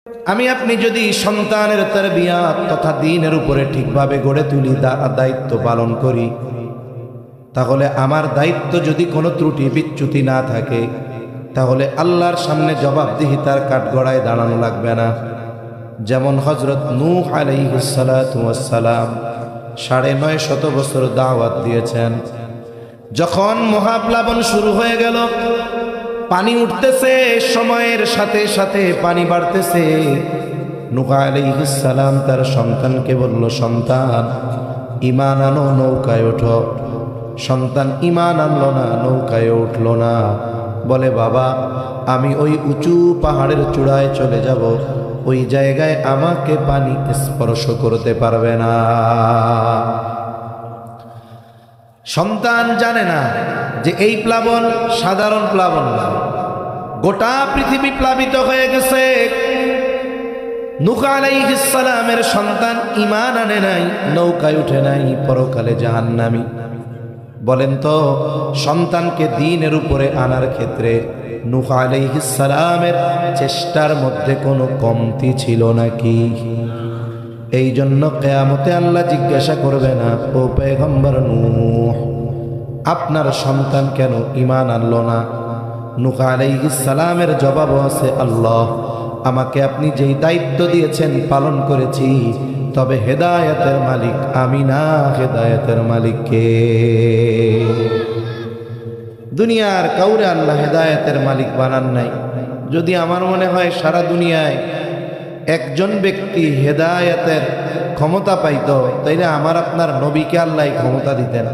আমি আপনি যদি সন্তানের তারবিয়াত তথা দ্বীনের উপরে ঠিকভাবে গড়ে তুলি, দায়িত্ব পালন করি, তাহলে আমার দায়িত্ব যদি কোনো ত্রুটি বিচ্যুতি না থাকে, তাহলে আল্লাহর সামনে জবাবদিহিতার কাঠগড়ায় দাঁড়ানো লাগবে না। যেমন হযরত নূহ আলাইহিস সালাতু ওয়াস সালাম ৯৫০ বছর দাওয়াত দিয়েছেন। যখন মহাপ্লাবন শুরু হয়ে গেল, পানি উঠতেছে, সময়ের সাথে সাথে পানি বাড়তেছে, নূহ আলাইহিস সালাম তার সন্তানকে বলল, সন্তান ঈমান আনো, নৌকায় ওঠো। সন্তান ঈমান আনলো না, নৌকায় উঠল না। বলে, বাবা আমি ওই উঁচু পাহাড়ের চূড়ায় চলে যাব, ওই জায়গায় আমাকে পানি স্পর্শ করতে পারবে না। সন্তান জানে না যে এই প্লাবন সাধারণ প্লাবন না, গোটা পৃথিবী প্লাবিত হয়ে গেছে। নূহ আলাইহিস সালামের সন্তান ঈমান আনে নাই, নৌকায় উঠে নাই, পরকালে জাহান্নামী। বলেন তো, সন্তানকে দ্বীনের উপরে আনার ক্ষেত্রে নূহ আলাইহিস সালামের চেষ্টার মধ্যে কোনো কমতি ছিল নাকি? এই জন্য কিয়ামতে আল্লাহ জিজ্ঞাসা করবে না, ও পয়গম্বর নূহ, আপনার সন্তান কেন ঈমান আনলো না? নূহ আলাইহিস সালামের জবাবও আছে, আল্লাহ আমাকে আপনি যেই দায়িত্ব দিয়েছেন পালন করেছি, তবে হেদায়েতের মালিক আমি না, হেদায়েতের মালিক কে? দুনিয়ার কাউরে আল্লাহ হেদায়েতের মালিক বানান নাই। যদি আমার মনে হয় সারা দুনিয়ায় একজন ব্যক্তি হেদায়েতের ক্ষমতা পাইত, তাইলে আমার আপনার নবীকে আল্লাহ ক্ষমতা দিতেন।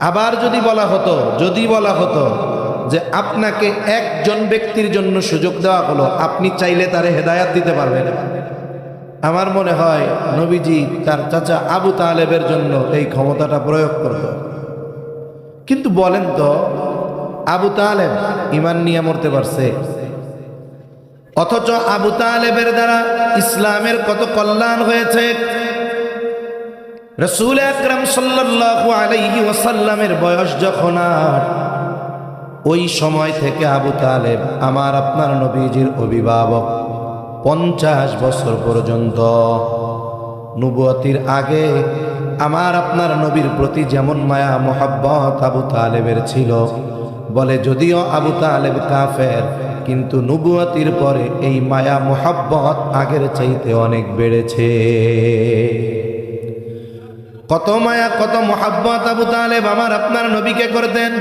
আবার যদি বলা হতো যে আপনাকে একজন ব্যক্তির জন্য সুযোগ দেওয়া হলো, আপনি চাইলে তারে হেদায়েত দিতে পারবেন, আমার মনে হয় নবীজি তার চাচা আবু তালেবের জন্য এই ক্ষমতাটা প্রয়োগ করত। কিন্তু বলেন তো, আবু তালেব ঈমান নিয়ে মরতে পারছে, অথচ আবু তালেবের দ্বারা ইসলামের কত কল্যাণ হয়েছে। রাসূল আকরাম সাল্লাল্লাহু আলাইহি ওয়াসাল্লামের বয়স যখন ৮, ওই সময় থেকে আবু তালেব আমার আপনার নবীজির অভিভাবক ৫০ বছর পর্যন্ত। নবুয়তির আগে আমার আপনার নবীর প্রতি যেমন মায়া মোহাব্বত আবু তালেবের ছিল, বলে যদিও আবু তালেব কাফের, কিন্তু নবুয়তির পরে এই মায়া মোহাব্বত আগের চাইতে অনেক বেড়েছে। কত মায়া কত মোহাব্বত আবু তালেব আমার আপনার নবীকে করতেন।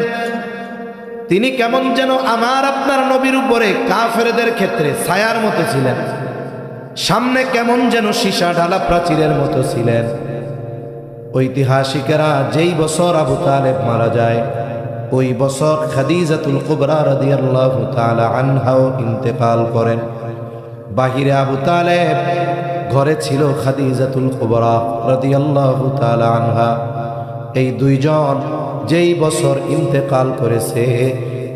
তিনি কেমন যেন আমার আপনার নবীর উপরে কাফেরদের ক্ষেত্রে ছায়ার মতো ছিলেন, সামনে কেমন যেন সীসা ঢালা প্রাচীরের মতো ছিলেন। ঐতিহাসিকেরা যেই বছর আবু তালেব মারা যায়, ওই বছর খাদিজাতুল কুবরা রাদিয়াল্লাহু তাআলা আনহাও ইন্তেকাল করেন। বাহিরে আবু তালেব, ঘরে ছিল খাদিজাতুল কুবরা রাদিয়াল্লাহু তাআলা আনহা। এই দুইজন যেই বছর ইন্তেকাল করেছে,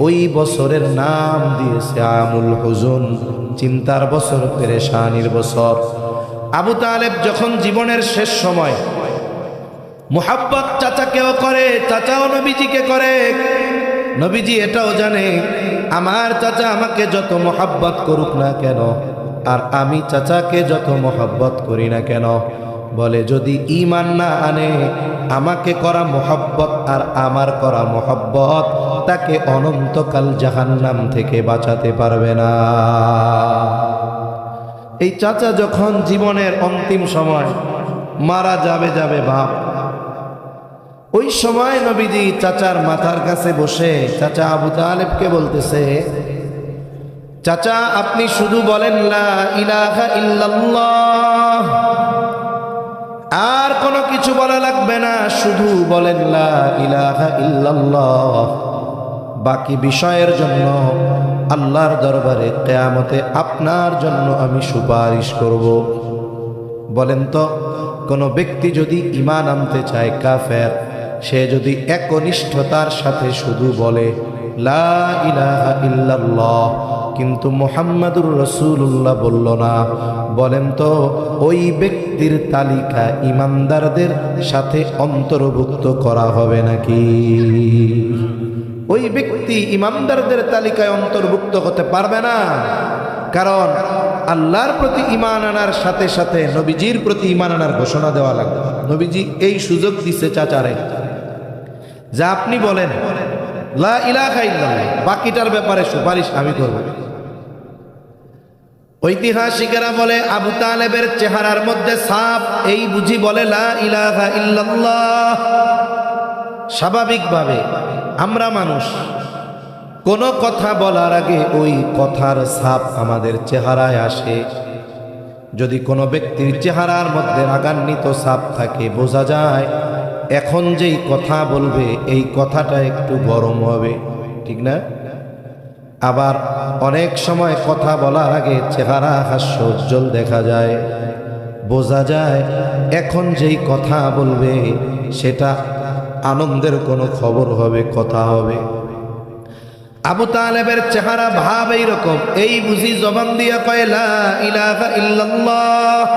ওই বছরের নাম দিয়েছে আমুল হুজুন, চিন্তার বছর, পেরেশানির বছর। আবু তালেব যখন জীবনের শেষ সময় মুহাব্বত চাচাকেও করে, চাচাও নবীজিকে করে। নবীজি এটাও জানে, আমার চাচা আমাকে যত মুহাব্বত করুক না কেন, আর আমি চাচাকে যত মুহাব্বত করি না কেন, বলে যদি ঈমান না আনে, আমাকে করা মুহাব্বত আর আমার করা মুহাব্বত তাকে অনন্তকাল জাহান্নাম থেকে বাঁচাতে পারবে না। এই চাচা যখন জীবনের অন্তিম সময় মারা যাবে ভাব, ওই সময় নবীজি চাচার মাথার কাছে বসে চাচা আবু তালেবকে বলতেছে, চাচা আপনি শুধু বলেন লা ইলাহা ইল্লাল্লাহ, আর কোনো কিছু বলা লাগবে না, শুধু বলেন লা ইলাহা ইল্লাল্লাহ। বাকি বিষয়ের জন্য আল্লাহর দরবারে কিয়ামতে আপনার জন্য আমি সুপারিশ করব। বলেন তো, কোনো ব্যক্তি যদি ঈমান আনতে চায় কাফের, সে যদি একনিষ্ঠতার সাথে শুধু বলে লা ইলাহা ইল্লাল্লাহ, কিন্তু মুহাম্মাদুর রাসূলুল্লাহ বলল না, বলেন তো ওই ব্যক্তির তালিকা ঈমানদারদের সাথে অন্তর্ভুক্ত করা হবে নাকি? ওই ব্যক্তি ঈমানদারদের তালিকায় অন্তর্ভুক্ত হতে পারবে না। কারণ আল্লাহর প্রতি ঈমান আনার সাথে সাথে নবীজির প্রতি ঈমান আনার ঘোষণা দেওয়া লাগবে। নবীজি এই সুযোগ দিছে চাচারে, যা আপনি বলেন লা ইলাহা ইল্লাল্লাহ, বাকিটার ব্যাপারে সুপারিশ আমি করব। ঐতিহাসিকেরা বলে আবু তালেবের চেহারার মধ্যে ছাপ, এই বুঝি বলে লা ইলাহা ইল্লাল্লাহ। স্বাভাবিকভাবে আমরা মানুষ, কোনো কথা বলার আগে ওই কথার ছাপ আমাদের চেহারায় আসে। যদি কোনো ব্যক্তির চেহারার মধ্যে রাগান্বিত ছাপ থাকে, বোঝা যায় এখন যেই কথা বলবে এই কথাটা একটু গরম হবে, ঠিক না? আবার অনেক সময় কথা বলার আগে চেহারা হাস্য উজ্জ্বল দেখা যায়, বোঝা যায় এখন যেই কথা বলবে সেটা আনন্দের কোনো খবর হবে, কথা হবে। আবু তালেবের চেহারা ভাব এইরকম, এই বুঝি জবান দিয়া কয় লা ইলাহা ইল্লাল্লাহ।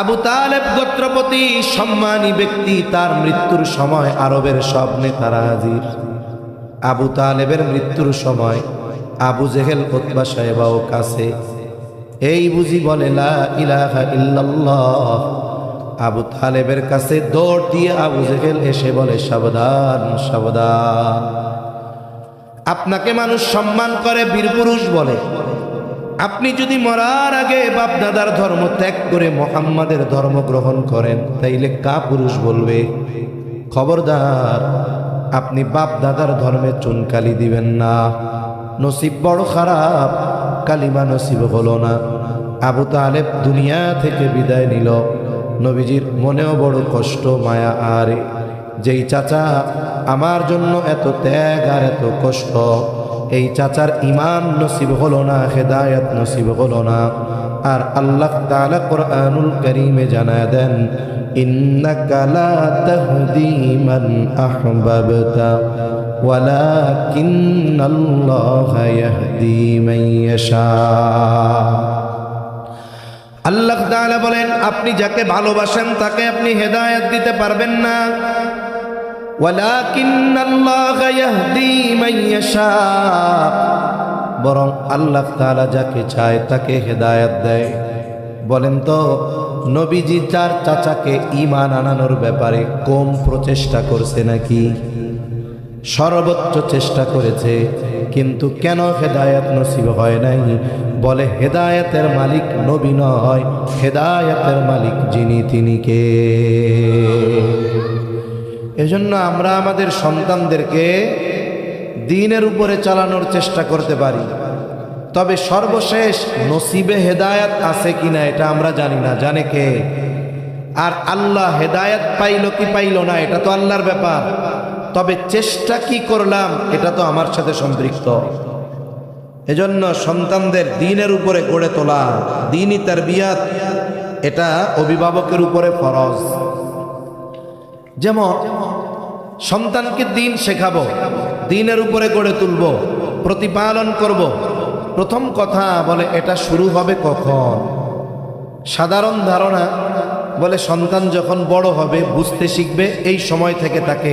আবু তালেব গোত্রপতি, সম্মানী ব্যক্তি, তার মৃত্যুর সময় আরবের সব নেতারা হাজির। আবু তালেবের মৃত্যুর সময় আবু জেহেল, উতবা, সাইবাও কাছে, এই বুঝি বলে লা ইলাহা ইল্লাল্লাহ। আবু তালেবের কাছে দৌড় দিয়ে আবু জেহেল এসে বলে সাবধান সাবধান, আপনাকে মানুষ সম্মান করে, বীরপুরুষ বলে। আপনি যদি মরার আগে বাপ দাদার ধর্ম ত্যাগ করে মুহাম্মাদের ধর্ম গ্রহণ করেন তাইলে কা পুরুষ বলবে? খবরদার, আপনি বাপ দাদার ধর্মে চুনকালি দিবেন না, নসিব বড় খারাপ, কালিমা নসিব হলো না। আবু তালেব দুনিয়া থেকে বিদায় নিল। নবীজির মনেও বড় কষ্ট, মায়া। আর যেই চাচা আমার জন্য এত ত্যাগ আর এত কষ্ট, এই চাচার ঈমান নসিব হলো না, হেদায়েত নসিব হলো না। আর আল্লাহ তাআলা কুরআনুল কারীমে জানায় দেন, ইন্নাকা লা তাহদি মান আহবাবতা ওয়ালাকিন্নাল্লাহা ইয়াহদি মান ইয়াশা। আল্লাহ তাআলা বলেন, আপনি যাকে ভালোবাসেন তাকে আপনি হেদায়েত দিতে পারবেন না, ওয়ালাকিন্নাল্লাহা ইয়াহদি মান ইয়াশা, বরং আল্লাহ তাআলা যাকে চায় তাকে হেদায়েত দেয়। বলেন তো, নবীজি চার চাচাকে ঈমান আনানোর ব্যাপারে কম প্রচেষ্টা করছে নাকি? সর্বোচ্চ চেষ্টা করেছে, কিন্তু কেন হেদায়েত নসিব হয় নাই? বলে হেদায়েতের মালিক নবী নয়, হেদায়েতের মালিক যিনি তিনি কে? এজন্য আমরা আমাদের সন্তানদেরকে দ্বীনের উপরে চালানোর চেষ্টা করতে পারি, তবে সর্বশেষ নসিবে হেদায়েত আছে কিনা এটা আমরা জানি না, জানে কে? আর আল্লাহ হেদায়েত পাইল কি পাইল না এটা তো আল্লাহর ব্যাপার, তবে চেষ্টা কি করলাম এটা তো আমার সাথে সম্পৃক্ত। এজন্য সন্তানদের দ্বীনের উপরে গড়ে তোলা, দ্বীনি তারবিয়াত, এটা অভিভাবকের উপরে ফরজ। যেমন সন্তানকে দ্বীন শেখাবো, দ্বীনের উপরে গড়ে তুলব, প্রতিপালন করব। প্রথম কথা বলে এটা শুরু হবে কখন? সাধারণ ধারণা বলে সন্তান যখন বড় হবে, বুঝতে শিখবে, এই সময় থেকে তাকে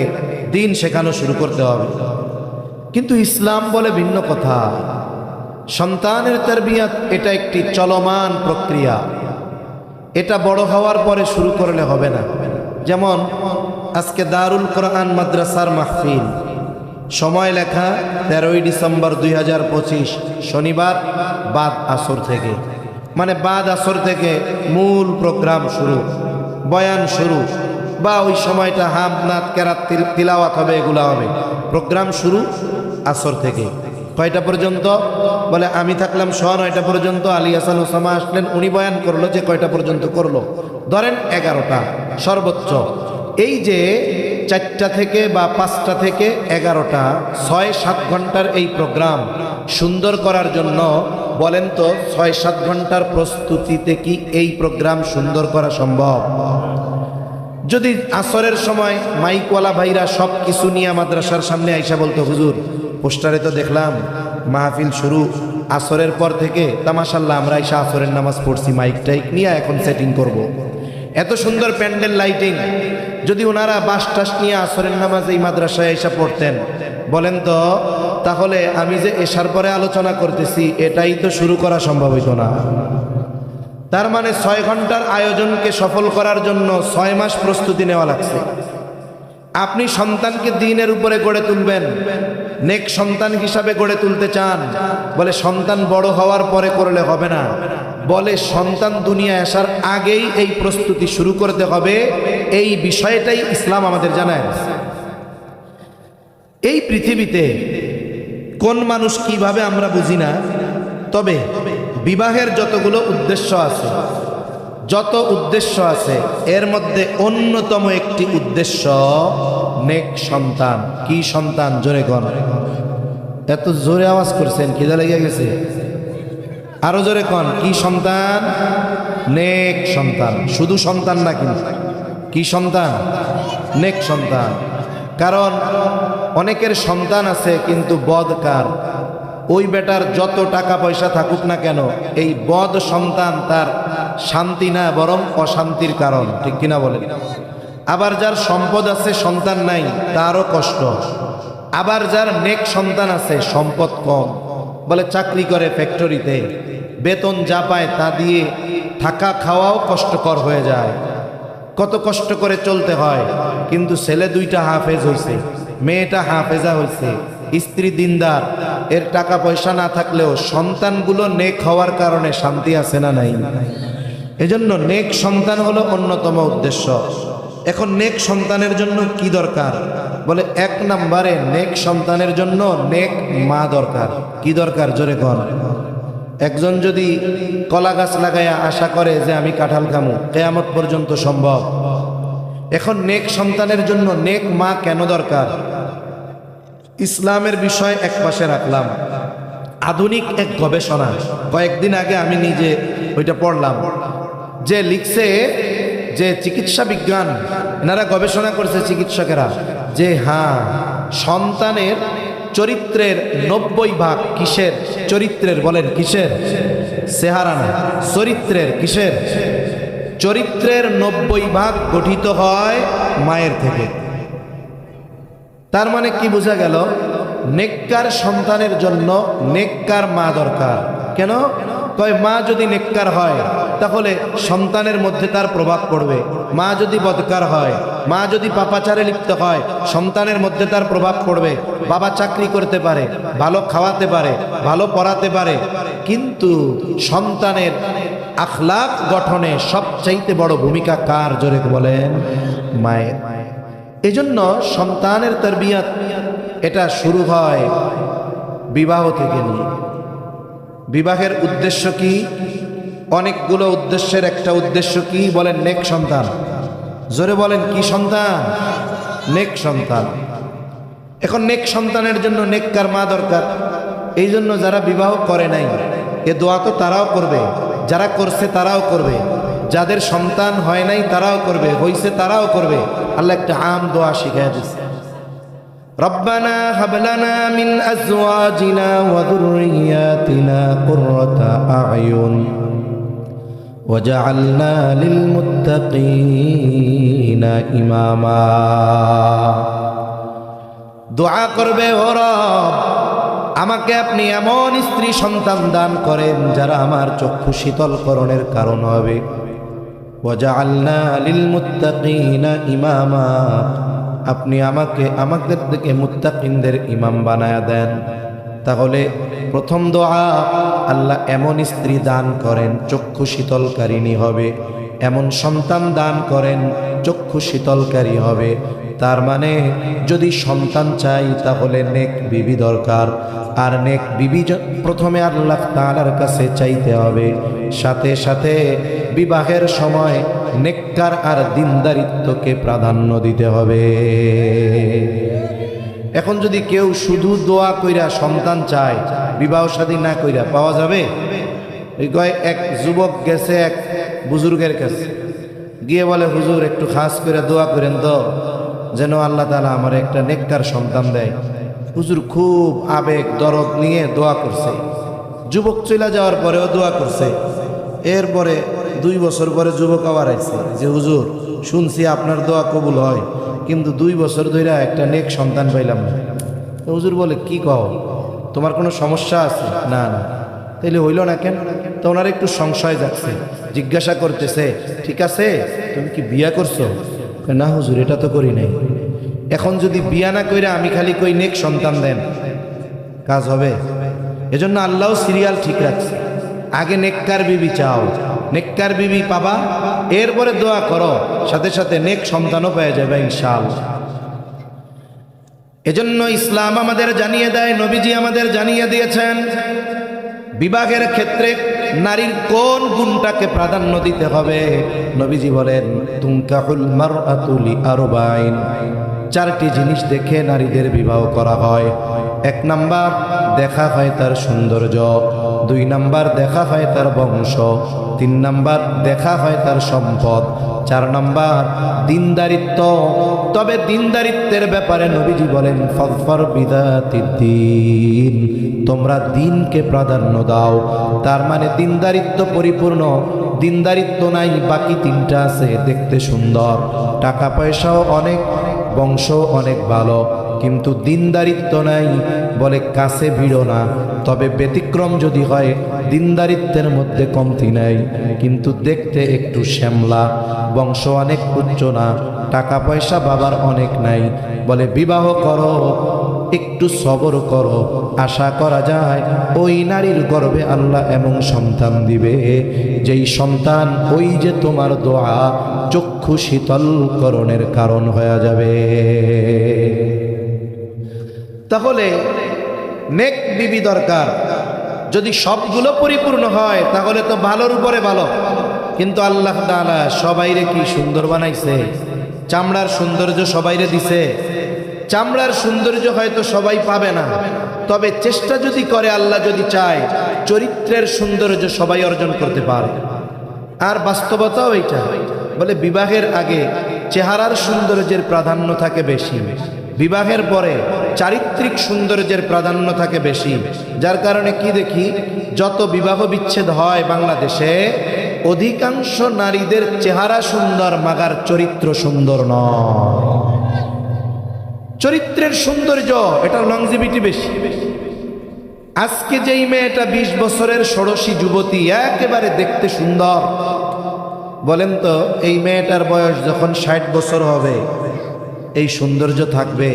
দ্বীন শেখানো শুরু করতে হবে। কিন্তু ইসলাম বলে ভিন্ন কথা। সন্তানের তারবিয়াত এটা একটি চলমান প্রক্রিয়া, এটা বড় হওয়ার পরে শুরু করলে হবে না। যেমন আজকে দারুল কোরআন মাদ্রাসার মাহফিল, সময় লেখা 13ই ডিসেম্বর 2025 শনিবার বাদ আসর থেকে, মানে বাদ আসর থেকে মূল প্রোগ্রাম শুরু, বয়ান শুরু, বা ওই সময়টা হাম নাত কেরাত তিলাওয়াত হবে, এগুলা হবে। প্রোগ্রাম শুরু আসর থেকে। কয়টা পর্যন্ত? বলে আমি থাকলাম 9:30 পর্যন্ত, আলী হাসান ওসামা আসলেন, উনি বয়ান করলো যে কয়টা পর্যন্ত করলো, ধরেন 11টা সর্বোচ্চ। এই যে 4টা থেকে বা 5টা থেকে 11টা, 6-7 ঘন্টার এই প্রোগ্রাম সুন্দর করার জন্য বলেন তো 6-7 ঘন্টার প্রস্তুতিতে কি এই প্রোগ্রাম সুন্দর করা সম্ভব? যদি আসরের সময় মাইকওয়ালা ভাইরা সব কিছু নিয়ে মাদ্রাসার সামনে আইসা বলতো, হুজুর পোস্টারে তো দেখলাম মাহফিল শুরু আসরের পর থেকে, তা মাশাআল্লাহ আমরা আইসা আসরের নামাজ পড়ছি, মাইক টাইক নিয়ে এখন সেটিং করব। এত সুন্দর প্যান্ডেল লাইটিং, যদি ওনারা বাস টাস নিয়ে আসরের নামাজ এই মাদ্রাসায় আইসা পড়তেন, বলেন তো তাহলে আমি যে এশার পরে আলোচনা করতেছি এটাই তো শুরু করা সম্ভব হইতো না। তার মানে 6 ঘন্টার আয়োজনকে সফল করার জন্য 6 মাস প্রস্তুতি নেওয়া লাগছে। আপনি সন্তানকে দ্বীনের উপরে গড়ে তুলবেন, নেক সন্তান হিসাবে গড়ে তুলতে চান, বলে সন্তান বড় হওয়ার পরে করলে হবে না, বলে সন্তান দুনিয়া আসার আগেই এই প্রস্তুতি শুরু করতে হবে। এই বিষয়টাই ইসলাম আমাদের জানায়। এই পৃথিবীতে কোন মানুষ কিভাবে আমরা বুঝি না, তবে বিবাহের যতগুলো উদ্দেশ্য আছে, এর মধ্যে অন্যতম একটি উদ্দেশ্য নেক সন্তান। কি সন্তান? জোরে কন। এত জোরে আওয়াজ করছেন, খিদা লেগে গেছে? আরো জোরে কন। কি সন্তান? নেক সন্তান। শুধু সন্তান না, কিন্তু কি সন্তান? নেক সন্তান। কারণ অনেকের সন্তান আছে কিন্তু বদকার। ওই বেটার যত টাকা পয়সা থাকুক না কেন, এই বদ সন্তান তার শান্তি না, বরং অশান্তির কারণ। ঠিক কিনা বলেন? আবার যার সম্পদ আছে সন্তান নাই, তারও কষ্ট। আবার যার নেক সন্তান আছে, সম্পদ কম, বলে চাকরি করে ফ্যাক্টরিতে, বেতন যা পায় তা দিয়ে থাকা খাওয়াও কষ্টকর হয়ে যায়, কত কষ্ট করে চলতে হয়। কিন্তু ছেলে 2টা হাফেজ হয়েছে, মেয়েটা হাফেজা হয়েছে, স্ত্রী দিনদার, এর টাকা পয়সা না থাকলেও সন্তানগুলো নেক হওয়ার কারণে শান্তি আছে না নাই? এজন্য নেক সন্তান হলো অন্যতম উদ্দেশ্য। এখন নেক সন্তানের জন্য কি দরকার? বলে 1 নম্বরে নেক সন্তানের জন্য নেক মা দরকার। কি দরকার? জোরে কর। একজন যদি কলা গাছ লাগাইয়া আশা করে যে আমি কাঁঠাল খামু, কিয়ামত পর্যন্ত সম্ভব? এখন নেক সন্তানের জন্য নেক মা কেন দরকার? ইসলামের বিষয় এক পাশে রাখলাম, আধুনিক এক গবেষণা, কয়েকদিন আগে আমি নিজে ওইটা পড়লাম, যে লিখছে যে চিকিৎসা বিজ্ঞান, এনারা গবেষণা করছে চিকিৎসকেরা, যে হ্যাঁ, সন্তানের চরিত্রের 90% কিসের? চরিত্রের। বলেন কিসের? চেহারা না, চরিত্রের। কিসের? চরিত্রের 90% গঠিত হয় মায়ের থেকে। তার মানে কি বোঝা গেল? নেককার সন্তানের জন্য নেককার মা দরকার। কেন? কয় মা যদি নেককার হয় তাহলে সন্তানের মধ্যে তার প্রভাব পড়বে। মা যদি বদকার হয়, মা যদি পাপাচারে লিপ্ত হয়, সন্তানের মধ্যে তার প্রভাব পড়বে। বাবা চাকরি করতে পারে, ভালো খাওয়াতে পারে, ভালো পড়াতে পারে, কিন্তু সন্তানের আখলাক গঠনে সবচাইতে বড় ভূমিকা কার? জোরে বলেন। মায়ের। এজন্য সন্তানের তারবিয়াত এটা শুরু হয় বিবাহ থেকে নিয়ে। বিবাহের উদ্দেশ্য কি? অনেকগুলো উদ্দেশ্যের একটা উদ্দেশ্য কি? বলেন নেক সন্তান। জোরে বলেন। কি সন্তান? নেক সন্তান। এখন নেক সন্তানের জন্য নেককার মা দরকার। এই জন্য যারা বিবাহ করে নাই, এ দোয়া তো তারাও করবে, যারা করছে তারাও করবে, যাদের সন্তান হয় নাই তারাও করবে, হইছে তারাও করবে। আল্লাহ একটা আম দোয়া শিখাই দিচ্ছে, রব্বানা হাব লানা মিন আজওয়াজিনা ওয়া যুররিয়াতিনা কুররাতা আ'য়ুন ওয়াজআলনা লিল মুত্তাকিনা ইমামা। দোয়া করবে, ও রব, আমাকে আপনি এমন স্ত্রী সন্তান দান করেন যারা আমার চক্ষু শীতলকরণের কারণ হবে। ওয়াজআলনা লিল মুত্তাকিনা ইমামা, আপনি আমাদের দিকে মুত্তাকিনদের ইমাম বানায়া দেন। তাহলে প্রথম দোয়া, আল্লাহ এমন স্ত্রী দান করেন চক্ষু শীতলকারিণী হবে, এমন সন্তান দান করেন চক্ষু শীতলকারী হবে। তার মানে যদি সন্তান চাই তাহলে নেক বিবি দরকার। আর নেক বিবি প্রথমে আল্লাহ তাআলার কাছে চাইতে হবে, সাথে সাথে বিবাহের সময় নেককার আর দিনদারিত্বকে প্রাধান্য দিতে হবে। এখন যদি কেউ শুধু দোয়া কইরা সন্তান চায়, বিবাহ শাদী না কইরা, পাওয়া যাবে? এক যুবক গেছে এক বুজুর্গের কাছে, গিয়ে বলে, হুজুর একটু খাস করে দোয়া করেন তো, যেন আল্লাহ তাআলা আমার একটা নেককার সন্তান দেয়। হুজুর খুব আবেগ দরদ নিয়ে দোয়া করছে। যুবক চলে যাওয়ার পরেও দোয়া করছে। এরপরে 2 বছর পরে যুবক আবার আসছে যে, হুজুর শুনছি আপনার দোয়া কবুল হয়, কিন্তু 2 বছর ধরে একটা নেক সন্তান পাইলাম না। হুজুর বলে, কি কও? তোমার কোনো সমস্যা আছে? না না। তাইলে হইল না কেন? তো ওনার একটু সংশয় যাচ্ছে, জিজ্ঞাসা করতেছে, ঠিক আছে তুমি কি বিয়া করছো? না হুজুর, এটা তো করি নাই। এখন যদি বিয়া না কইরা আমি খালি কই নেক সন্তান দেন, কাজ হবে? এজন্য আল্লাহ সিরিয়াল ঠিক রাখছে, আগে নেককার বিবি চাও, নেককার বিবি পাবা, এরপরে দোয়া করো, সাথে সাথে নেক সন্তানও পেয়ে যাবে ইনশাআল্লাহ। এজন্য ইসলাম আমাদের জানিয়ে দেয়, নবীজি আমাদের জানিয়ে দিয়েছেন বিবাহের ক্ষেত্রে নারীর কোন গুণটাকে প্রাধান্য দিতে হবে। নবীজি বলেন তুনকাহুল মারআতু লিআরবাইন, চারটি জিনিস দেখে নারীদের বিবাহ করা হয়। এক নাম্বার দেখা হয় তার সৌন্দর্য, দুই নাম্বার দেখা হয় তার বংশ, তিন নাম্বার দেখা হয় তার সম্পদ, চার নাম্বার দিনদারিত্ব। তবে দিনদারিত্বের ব্যাপারে নবীজি বলেন ফাযফার বিযাতিদ্দীন, তোমরা দিনকে প্রাধান্য দাও। তার মানে দিনদারিত্ব পরিপূর্ণ, দিনদারিত্ব নাই বাকি তিনটা আছে, দেখতে সুন্দর, টাকা পয়সাও অনেক, বংশ অনেক ভালো, কিন্তু দিনদারিত্ব নাই, বলে কাছে ভিড়ো না। তবে ব্যতিক্রম যদি হয়, দিনদারিত্বের মধ্যে কমতি নাই, কিন্তু দেখতে একটু শ্যামলা, বংশ অনেক উচ্চ না, টাকা পয়সা বাবার অনেক নাই, বলে বিবাহ করো, একটু সবর করো, আশা করা যায় ওই নারীর গর্ভে আল্লাহ এমন সন্তান দিবে, যেই সন্তান ওই যে তোমার দোয়া চক্ষু শীতলকরণের কারণ হয়ে যাবে। তাহলে নেক বিবি দরকার। যদি সবগুলো পরিপূর্ণ হয় তাহলে তো ভালোর উপরে ভালো। কিন্তু আল্লাহ তাআলা সবাইরে কি সুন্দর বানাইছে, চামড়ার সৌন্দর্য সবাইরে দিছে। চামড়ার সৌন্দর্য হয়তো সবাই পাবে না, তবে চেষ্টা যদি করে, আল্লাহ যদি চায়, চরিত্রের সৌন্দর্য সবাই অর্জন করতে পারে। আর বাস্তবতাও এইটা, বলে বিবাহের আগে চেহারার সৌন্দর্যের প্রাধান্য থাকে বেশি, বিবাহের পরে চারিত্রিক সৌন্দর্যের প্রাধান্য থাকে বেশি। যার কারণে কি দেখি, যত বিবাহ বিচ্ছেদ হয় বাংলাদেশে, অধিকাংশ নারীদের চেহারা সুন্দর, মাগার চরিত্র সুন্দর নয়। চরিত্রের সৌন্দর্য, এটা লংজিভিটি বেশি। আজকে যেই মেয়েটা 20 বছরের ষোড়শী যুবতী, একেবারে দেখতে সুন্দর, বলেন তো এই মেয়েটার বয়স যখন 60 বছর হবে, এই সৌন্দর্য থাকবে?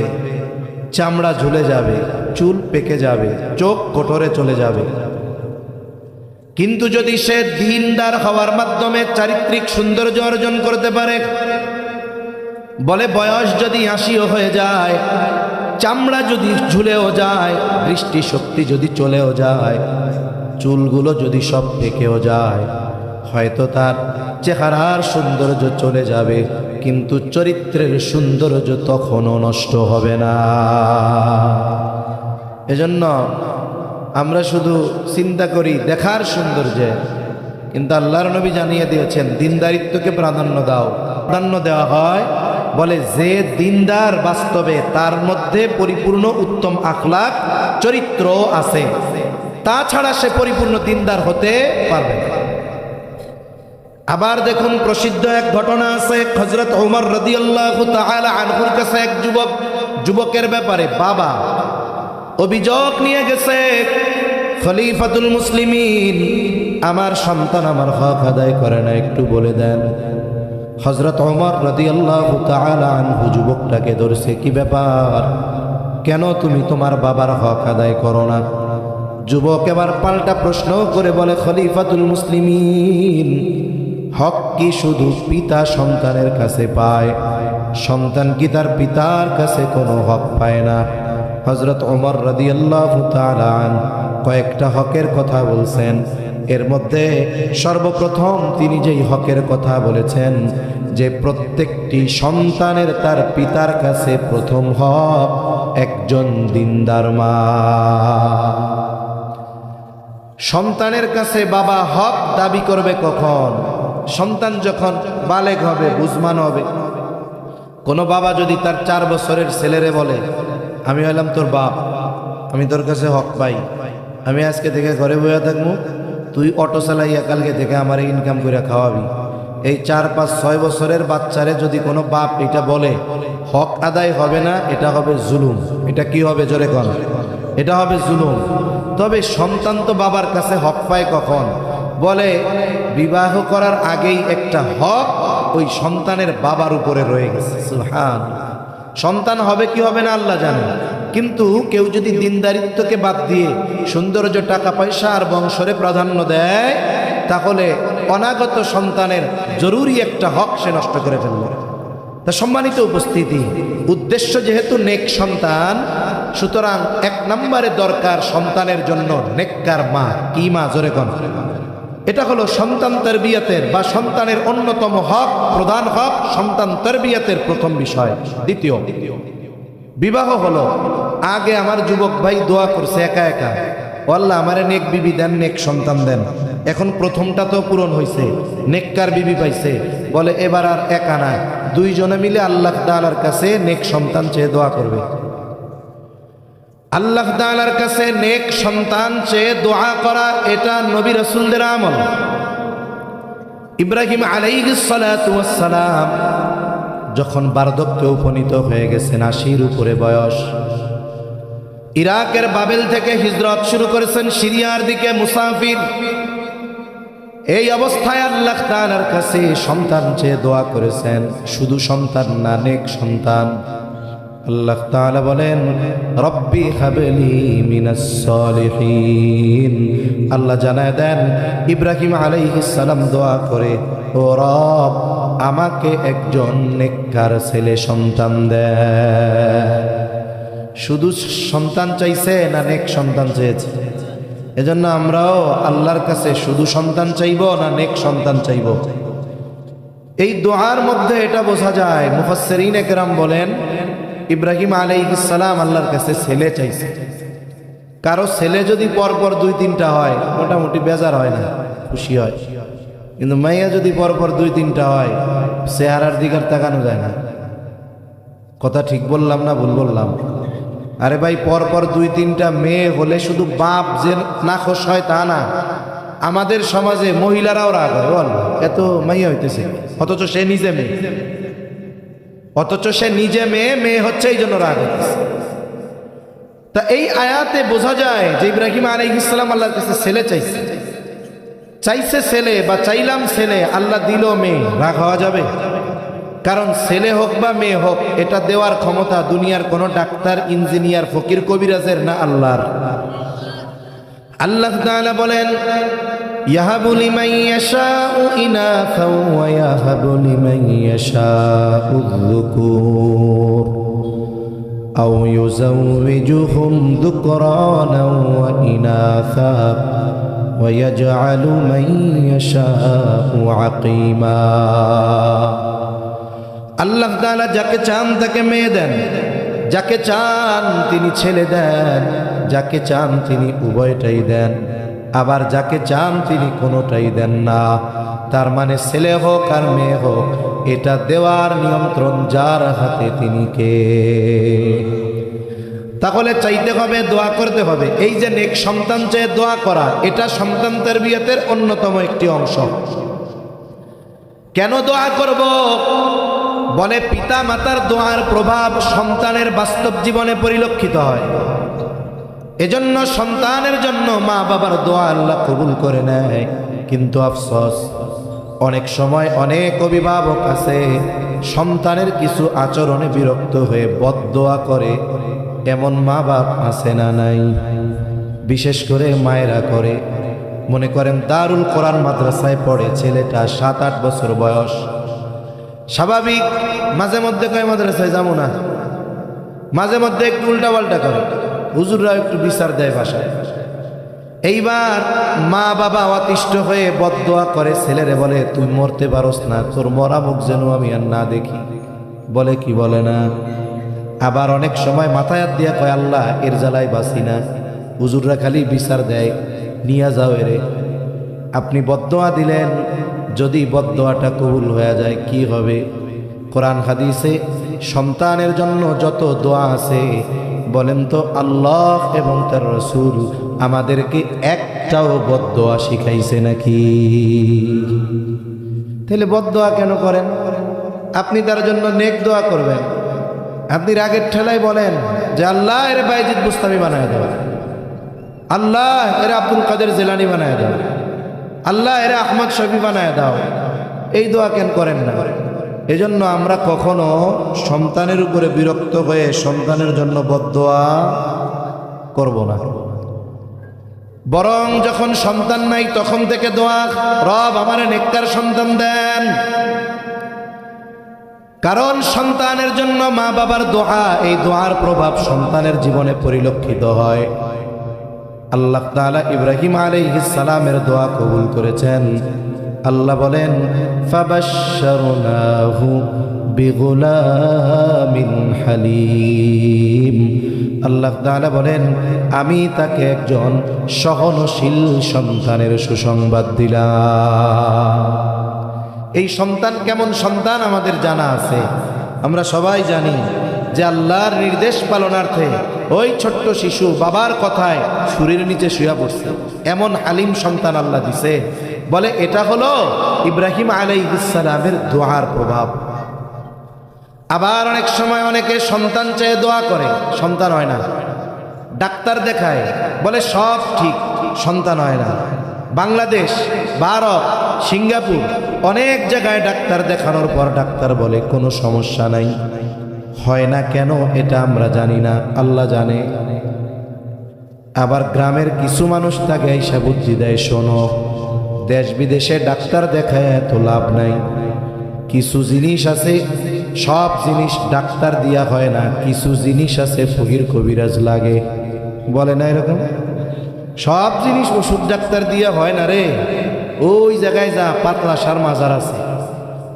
চামড়া ঝুলে যাবে, চুল পেকে যাবে, চোখ কোটরে চলে যাবে। কিন্তু যদি সে দিনদার হওয়ার মাধ্যমে চারিত্রিক সৌন্দর্য অর্জন করতে পারে, বলে বয়স যদি 80ও হয়ে যায়, চামড়া যদি ঝুলেও যায়, দৃষ্টি শক্তি যদি চলেও যায়, চুলগুলো যদি সব পেকেও যায়, হয়তো তার চেহারার সৌন্দর্য চলে যাবে, কিন্তু চরিত্রের সৌন্দর্য তখনও নষ্ট হবে না। এজন্য আমরা শুধু চিন্তা করি দেখার সৌন্দর্যে, কিন্তু আল্লাহর নবী জানিয়ে দিয়েছেন দিনদারিত্বকে প্রাধান্য দাও। প্রাধান্য দেওয়া হয়, বলে যে দিনদার বাস্তবে, তার মধ্যে পরিপূর্ণ উত্তম আখলাক চরিত্র আছে, তাছাড়া সে পরিপূর্ণ দিনদার হতে পারবে না। আবার দেখুন, প্রসিদ্ধ এক ঘটনা আছে, হযরত ওমর রাদিয়াল্লাহু তাআলা আনহুর কাছে এক যুবকের ব্যাপারে বাবা অভিযোগ নিয়ে গেছে, খলিফাতুল মুসলিমিন, আমার সন্তান আমার হক আদায় করে না, একটু বলে দেন। হযরত ওমর রাদিয়াল্লাহু তাআলা আনহু যুবকটাকে ধরছে, কি ব্যাপার, কেন তুমি তোমার বাবার হক আদায় করো না? যুবক এবার পাল্টা প্রশ্ন করে বলে, খলিফাতুল মুসলিমিন, হক কি শুধু পিতা সন্তানের কাছে পায়? সন্তান কি তার পিতার কাছে কোনো হক পায় না? হযরত ওমর রাদিয়াল্লাহু তাআলা আনহু কয়েকটা হকের কথা বলছেন। এর মধ্যে সর্বপ্রথম তিনি যেই হকের কথা বলেছেন, যে প্রত্যেকটি সন্তানের তার পিতার কাছে প্রথম হক একজন দিনদার মা। সন্তানের কাছে বাবা হক দাবি করবে কখন? সন্তান যখন বালেগ হবে, বুঝমান হবে। কোনো বাবা যদি তার 4 বছরের ছেলেরে বলে, আমি হলাম তোর বাপ, আমি তোর কাছে হক পাই, আমি আজকে থেকে ঘরে বইয়া থাকবো, তুই অটো চালাইয়া কালকে থেকে আমার ইনকাম করে খাওয়াবি। এই 4, 5, 6 বছরের বাচ্চারে যদি কোনো বাপ এটা বলে, হক আদায় হবে না, এটা হবে জুলুম। এটা কি হবে? জোরে কন। এটা হবে জুলুম। তবে সন্তান তো বাবার কাছে হক পায় কখন? বলে বিবাহ করার আগেই একটা হক ওই সন্তানের বাবার উপরে রয়ে গেছে। সুবহানাল্লাহ। সন্তান হবে কি হবে না আল্লাহ জানে, কিন্তু কেউ যদি দিনদারিত্বকে বাদ দিয়ে সৌন্দর্য, টাকা পয়সা আর বংশরে প্রাধান্য দেয়, তাহলে অনাগত সন্তানের জরুরি একটা হক সে নষ্ট করে ফেলবে। তা সম্মানিত উপস্থিতি, উদ্দেশ্য যেহেতু নেক সন্তান, সুতরাং 1 নম্বরে দরকার সন্তানের জন্য নেককার মা। কি মা? জোরে কোন। এটা হলো সন্তান তরবিয়তের বা সন্তানের অন্যতম হক, প্রধান হক, সন্তান তরবিয়তের প্রথম বিষয়। দ্বিতীয়, বিবাহ হলো। আগে আমার যুবক ভাই দোয়া করছে একা একা, আল্লাহ আমারে নেক বিবি দেন, নেক সন্তান দেন। এখন প্রথমটা তো পূরণ হয়েছে, নেককার বিবি পাইছে, বলে এবার আর একা না, 2 জনে মিলে আল্লাহ তাআলার কাছে নেক সন্তান চেয়ে দোয়া করবে। আল্লাহ তাআলার কাছে নেক সন্তান চেয়ে দোয়া করা এটা নবী রাসূলদের আমল। ইব্রাহিম আলাইহিস সালাতু ওয়াস সালাম যখন বার্ধক্যে উপনীত হয়ে গেছেন, 80-র উপরে বয়স, ইরাকের বাবেল থেকে হিজরত শুরু করেছেন সিরিয়ার দিকে মুসাফির। এই অবস্থায় আল্লাহ তাআলার কাছে সন্তান চেয়ে দোয়া করেছেন। শুধু সন্তান না, নেক সন্তান। আল্লাহ তাআলা বলেন, রব্বি হাবলি মিনাস সালিহিন। আল্লাহ জানায় দেন ইব্রাহিম আলাইহিস সালাম দোয়া করে, ও রব আমাকে একজন নেককার ছেলে সন্তান দে। শুধু সন্তান চাইছে না নেক সন্তান চেয়েছে? এজন্য আমরাও আল্লাহর কাছে শুধু সন্তান চাইব না নেক সন্তান চাইব? এই দোয়ার মধ্যে এটা বোঝা যায়। মুফাসসিরিনে কেরাম বলেন, ইব্রাহিম আলাইহিস সালাম আল্লাহর কাছে ছেলে চাইছে। কারো ছেলে যদি পরপর 2-3টা হয় মোটামুটি বেজার হয় না, খুশি হয়। কিন্তু মাইয়া যদি পরপর 2-3টা হয়, চেহারার দিকে তাকানো যায় না। কথা ঠিক বললাম না ভুল বললাম? আরে ভাই, পরপর 2-3টা মেয়ে হলে শুধু বাপ যে নাখোশ হয় তা না, আমাদের সমাজে মহিলারাও রাগ হয়, বল এত মাইয়া হইতেছে, অথচ সে নিজে মেয়ে, মেয়ে হচ্ছে, এই জন্য রাগ হইতেছে। তা এই আয়াতে বোঝা যায় যে ইব্রাহিম আলাইহিস সালাম আল্লাহর কাছে ছেলে চাইছে ছেলে বা চাইলাম ছেলে, আল্লাহ দিল মেয়ে, রাগ হওয়া যাবে? কারণ ছেলে হোক বা মেয়ে হোক, এটা দেওয়ার ক্ষমতা দুনিয়ার কোন ডাক্তার, ইঞ্জিনিয়ার, ফকির, কবিরাজের না, আল্লাহর। আল্লাহ তাআলা বলেন, ইয়াহাবু লিমান ইয়াশাউ ইনাসাও ওয়া ইয়াহাবু লিমান ইয়াশাউ যুকুর আও ইউযাওবিজুহুম যুকরানাও ওয়া ইনাসা ওয়া ইয়াজআলু মান ইয়াশাউ আকিমা। আল্লাহ তাআলা যাকে চান তাকে মেয়ে দেন, যাকে চান তিনি ছেলে দেন, যাকে চান তিনি উভয়টাই দেন, আবার যাকে চান তিনি কোনোটাই দেন না। তার মানে ছেলে হোক আর মেয়ে হোক, এটা দেওয়ার নিয়ন্ত্রণ যার হাতে তিনি কে। তাহলে চাইতে হবে, দোয়া করতে হবে। এই যে নেক সন্তান চেয়ে দোয়া করা, এটা সন্তান তারবিয়াতের অন্যতম একটি অংশ। কেন দোয়া করব? বলে পিতা মাতার দোয়ার প্রভাব সন্তানের বাস্তব জীবনে পরিলক্ষিত হয়। এজন্য সন্তানের জন্য মা বাবার দোয়া আল্লাহ কবুল করে নেয়। কিন্তু আফসোস, অনেক সময় অনেক অভিভাবক আছে সন্তানের কিছু আচরণে বিরক্ত হয়ে বদদোয়া করে। এমন মা বাপ আছে না নাই? বিশেষ করে মায়েরা করে। মনে করেন দারুল কোরআন মাদ্রাসায় পড়ে ছেলেটা, 7-8 বছর বয়স, স্বাভাবিক মাঝে মধ্যে কয় মাদ্রাসায় যাবো না, মাঝে মধ্যে একটু উল্টা পাল্টা করে, হুজুররা একটু বিচার দেয় ভাষায়। এইবার মা বাবা অতিষ্ঠ হয়ে বদদোয়া করে ছেলেরে, বলে তুই মরতে পারস না, তোর মরা মুখ যেন আমি আর না দেখি। বলে কি বলে না। আবার অনেক সময় মাথায় হাত দিয়া কয়, আল্লাহ এর জ্বালায় বাঁচি না। হুজুররা খালি বিচার দেয়, নিয়ে যাও এরে। আপনি বদদোয়া দিলেন, যদি বদদোয়াটা কবুল হয়ে যায় কি হবে? কোরআন হাদিসে সন্তানের জন্য যত দোয়া আছে, বলেন তো আল্লাহ এবং তার রাসূল আমাদেরকে একটাও বদদোয়া শিখাইছে নাকি? তাহলে বদদোয়া কেন করেন? আপনি তার জন্য নেক দোয়া করবেন। আপনি রাগের ঠেলায় বলেন যে আল্লাহ এর বাইজিদ বুস্তামি বানায় দেওয়া, আল্লাহ এরা আব্দুল কাদের জেলানি বানায় দাও, আল্লাহ এরা আহমদ শফি বানায় দাও। এই দোয়া কেন করেন না? এজন্য আমরা কখনো সন্তানের উপরে বিরক্ত হয়ে সন্তানের জন্য বদদোয়া করব না, বরং যখন সন্তান নাই তখন থেকে দোয়া, রব আমারে নেককার সন্তান দেন। কারণ সন্তানের জন্য মা বাবার দোয়া, এই দোয়ার প্রভাব সন্তানের জীবনে পরিলক্ষিত হয়। আল্লাহ তাআলা ইব্রাহিম আলাইহিস সালামের দোয়া কবুল করেছেন। আল্লাহ বলেন ফাবাশশারনাহু বিগুলামিন হালিম। আল্লাহ তাআলা বলেন আমি তাকে একজন সহনশীল সন্তানের সুসংবাদ দিলাম। এই সন্তান কেমন সন্তান আমাদের জানা আছে। আমরা সবাই জানি যে আল্লাহর নির্দেশ পালনার্থে ওই ছোট্ট শিশু বাবার কথায় সুরের নিচে শুয়ে পড়ছে, এমন হালিম সন্তান আল্লাহ দিছে। বলে এটা হলো ইব্রাহিম আলাইহিস সালামের দোয়ার প্রভাব। আবার অনেক সময় অনেকে সন্তান চেয়ে দোয়া করে, সন্তান হয় না, ডাক্তার দেখায়, বলে সব ঠিক, সন্তান হয় না। বাংলাদেশ, ভারত, সিঙ্গাপুর অনেক জায়গায় ডাক্তার দেখানোর পর ডাক্তার বলে কোনো সমস্যা নাই। হয় না কেন এটা আমরা জানি না, আল্লাহ জানে। আবার গ্রামের কিছু মানুষ তাকে এসে বুদ্ধি দেয়, শোনো দেশ বিদেশে ডাক্তার দেখায় এত লাভ নাই। কিছু জিনিস আছে, সব জিনিস ডাক্তার দিয়া হয় না, কিছু জিনিস আছে ফকির কবিরাজ লাগে, বলে না এরকম? সব জিনিস ওষুধ ডাক্তার দিয়া হয় না রে। ওই জায়গায় যা, পাতলা সার মাজার আছে,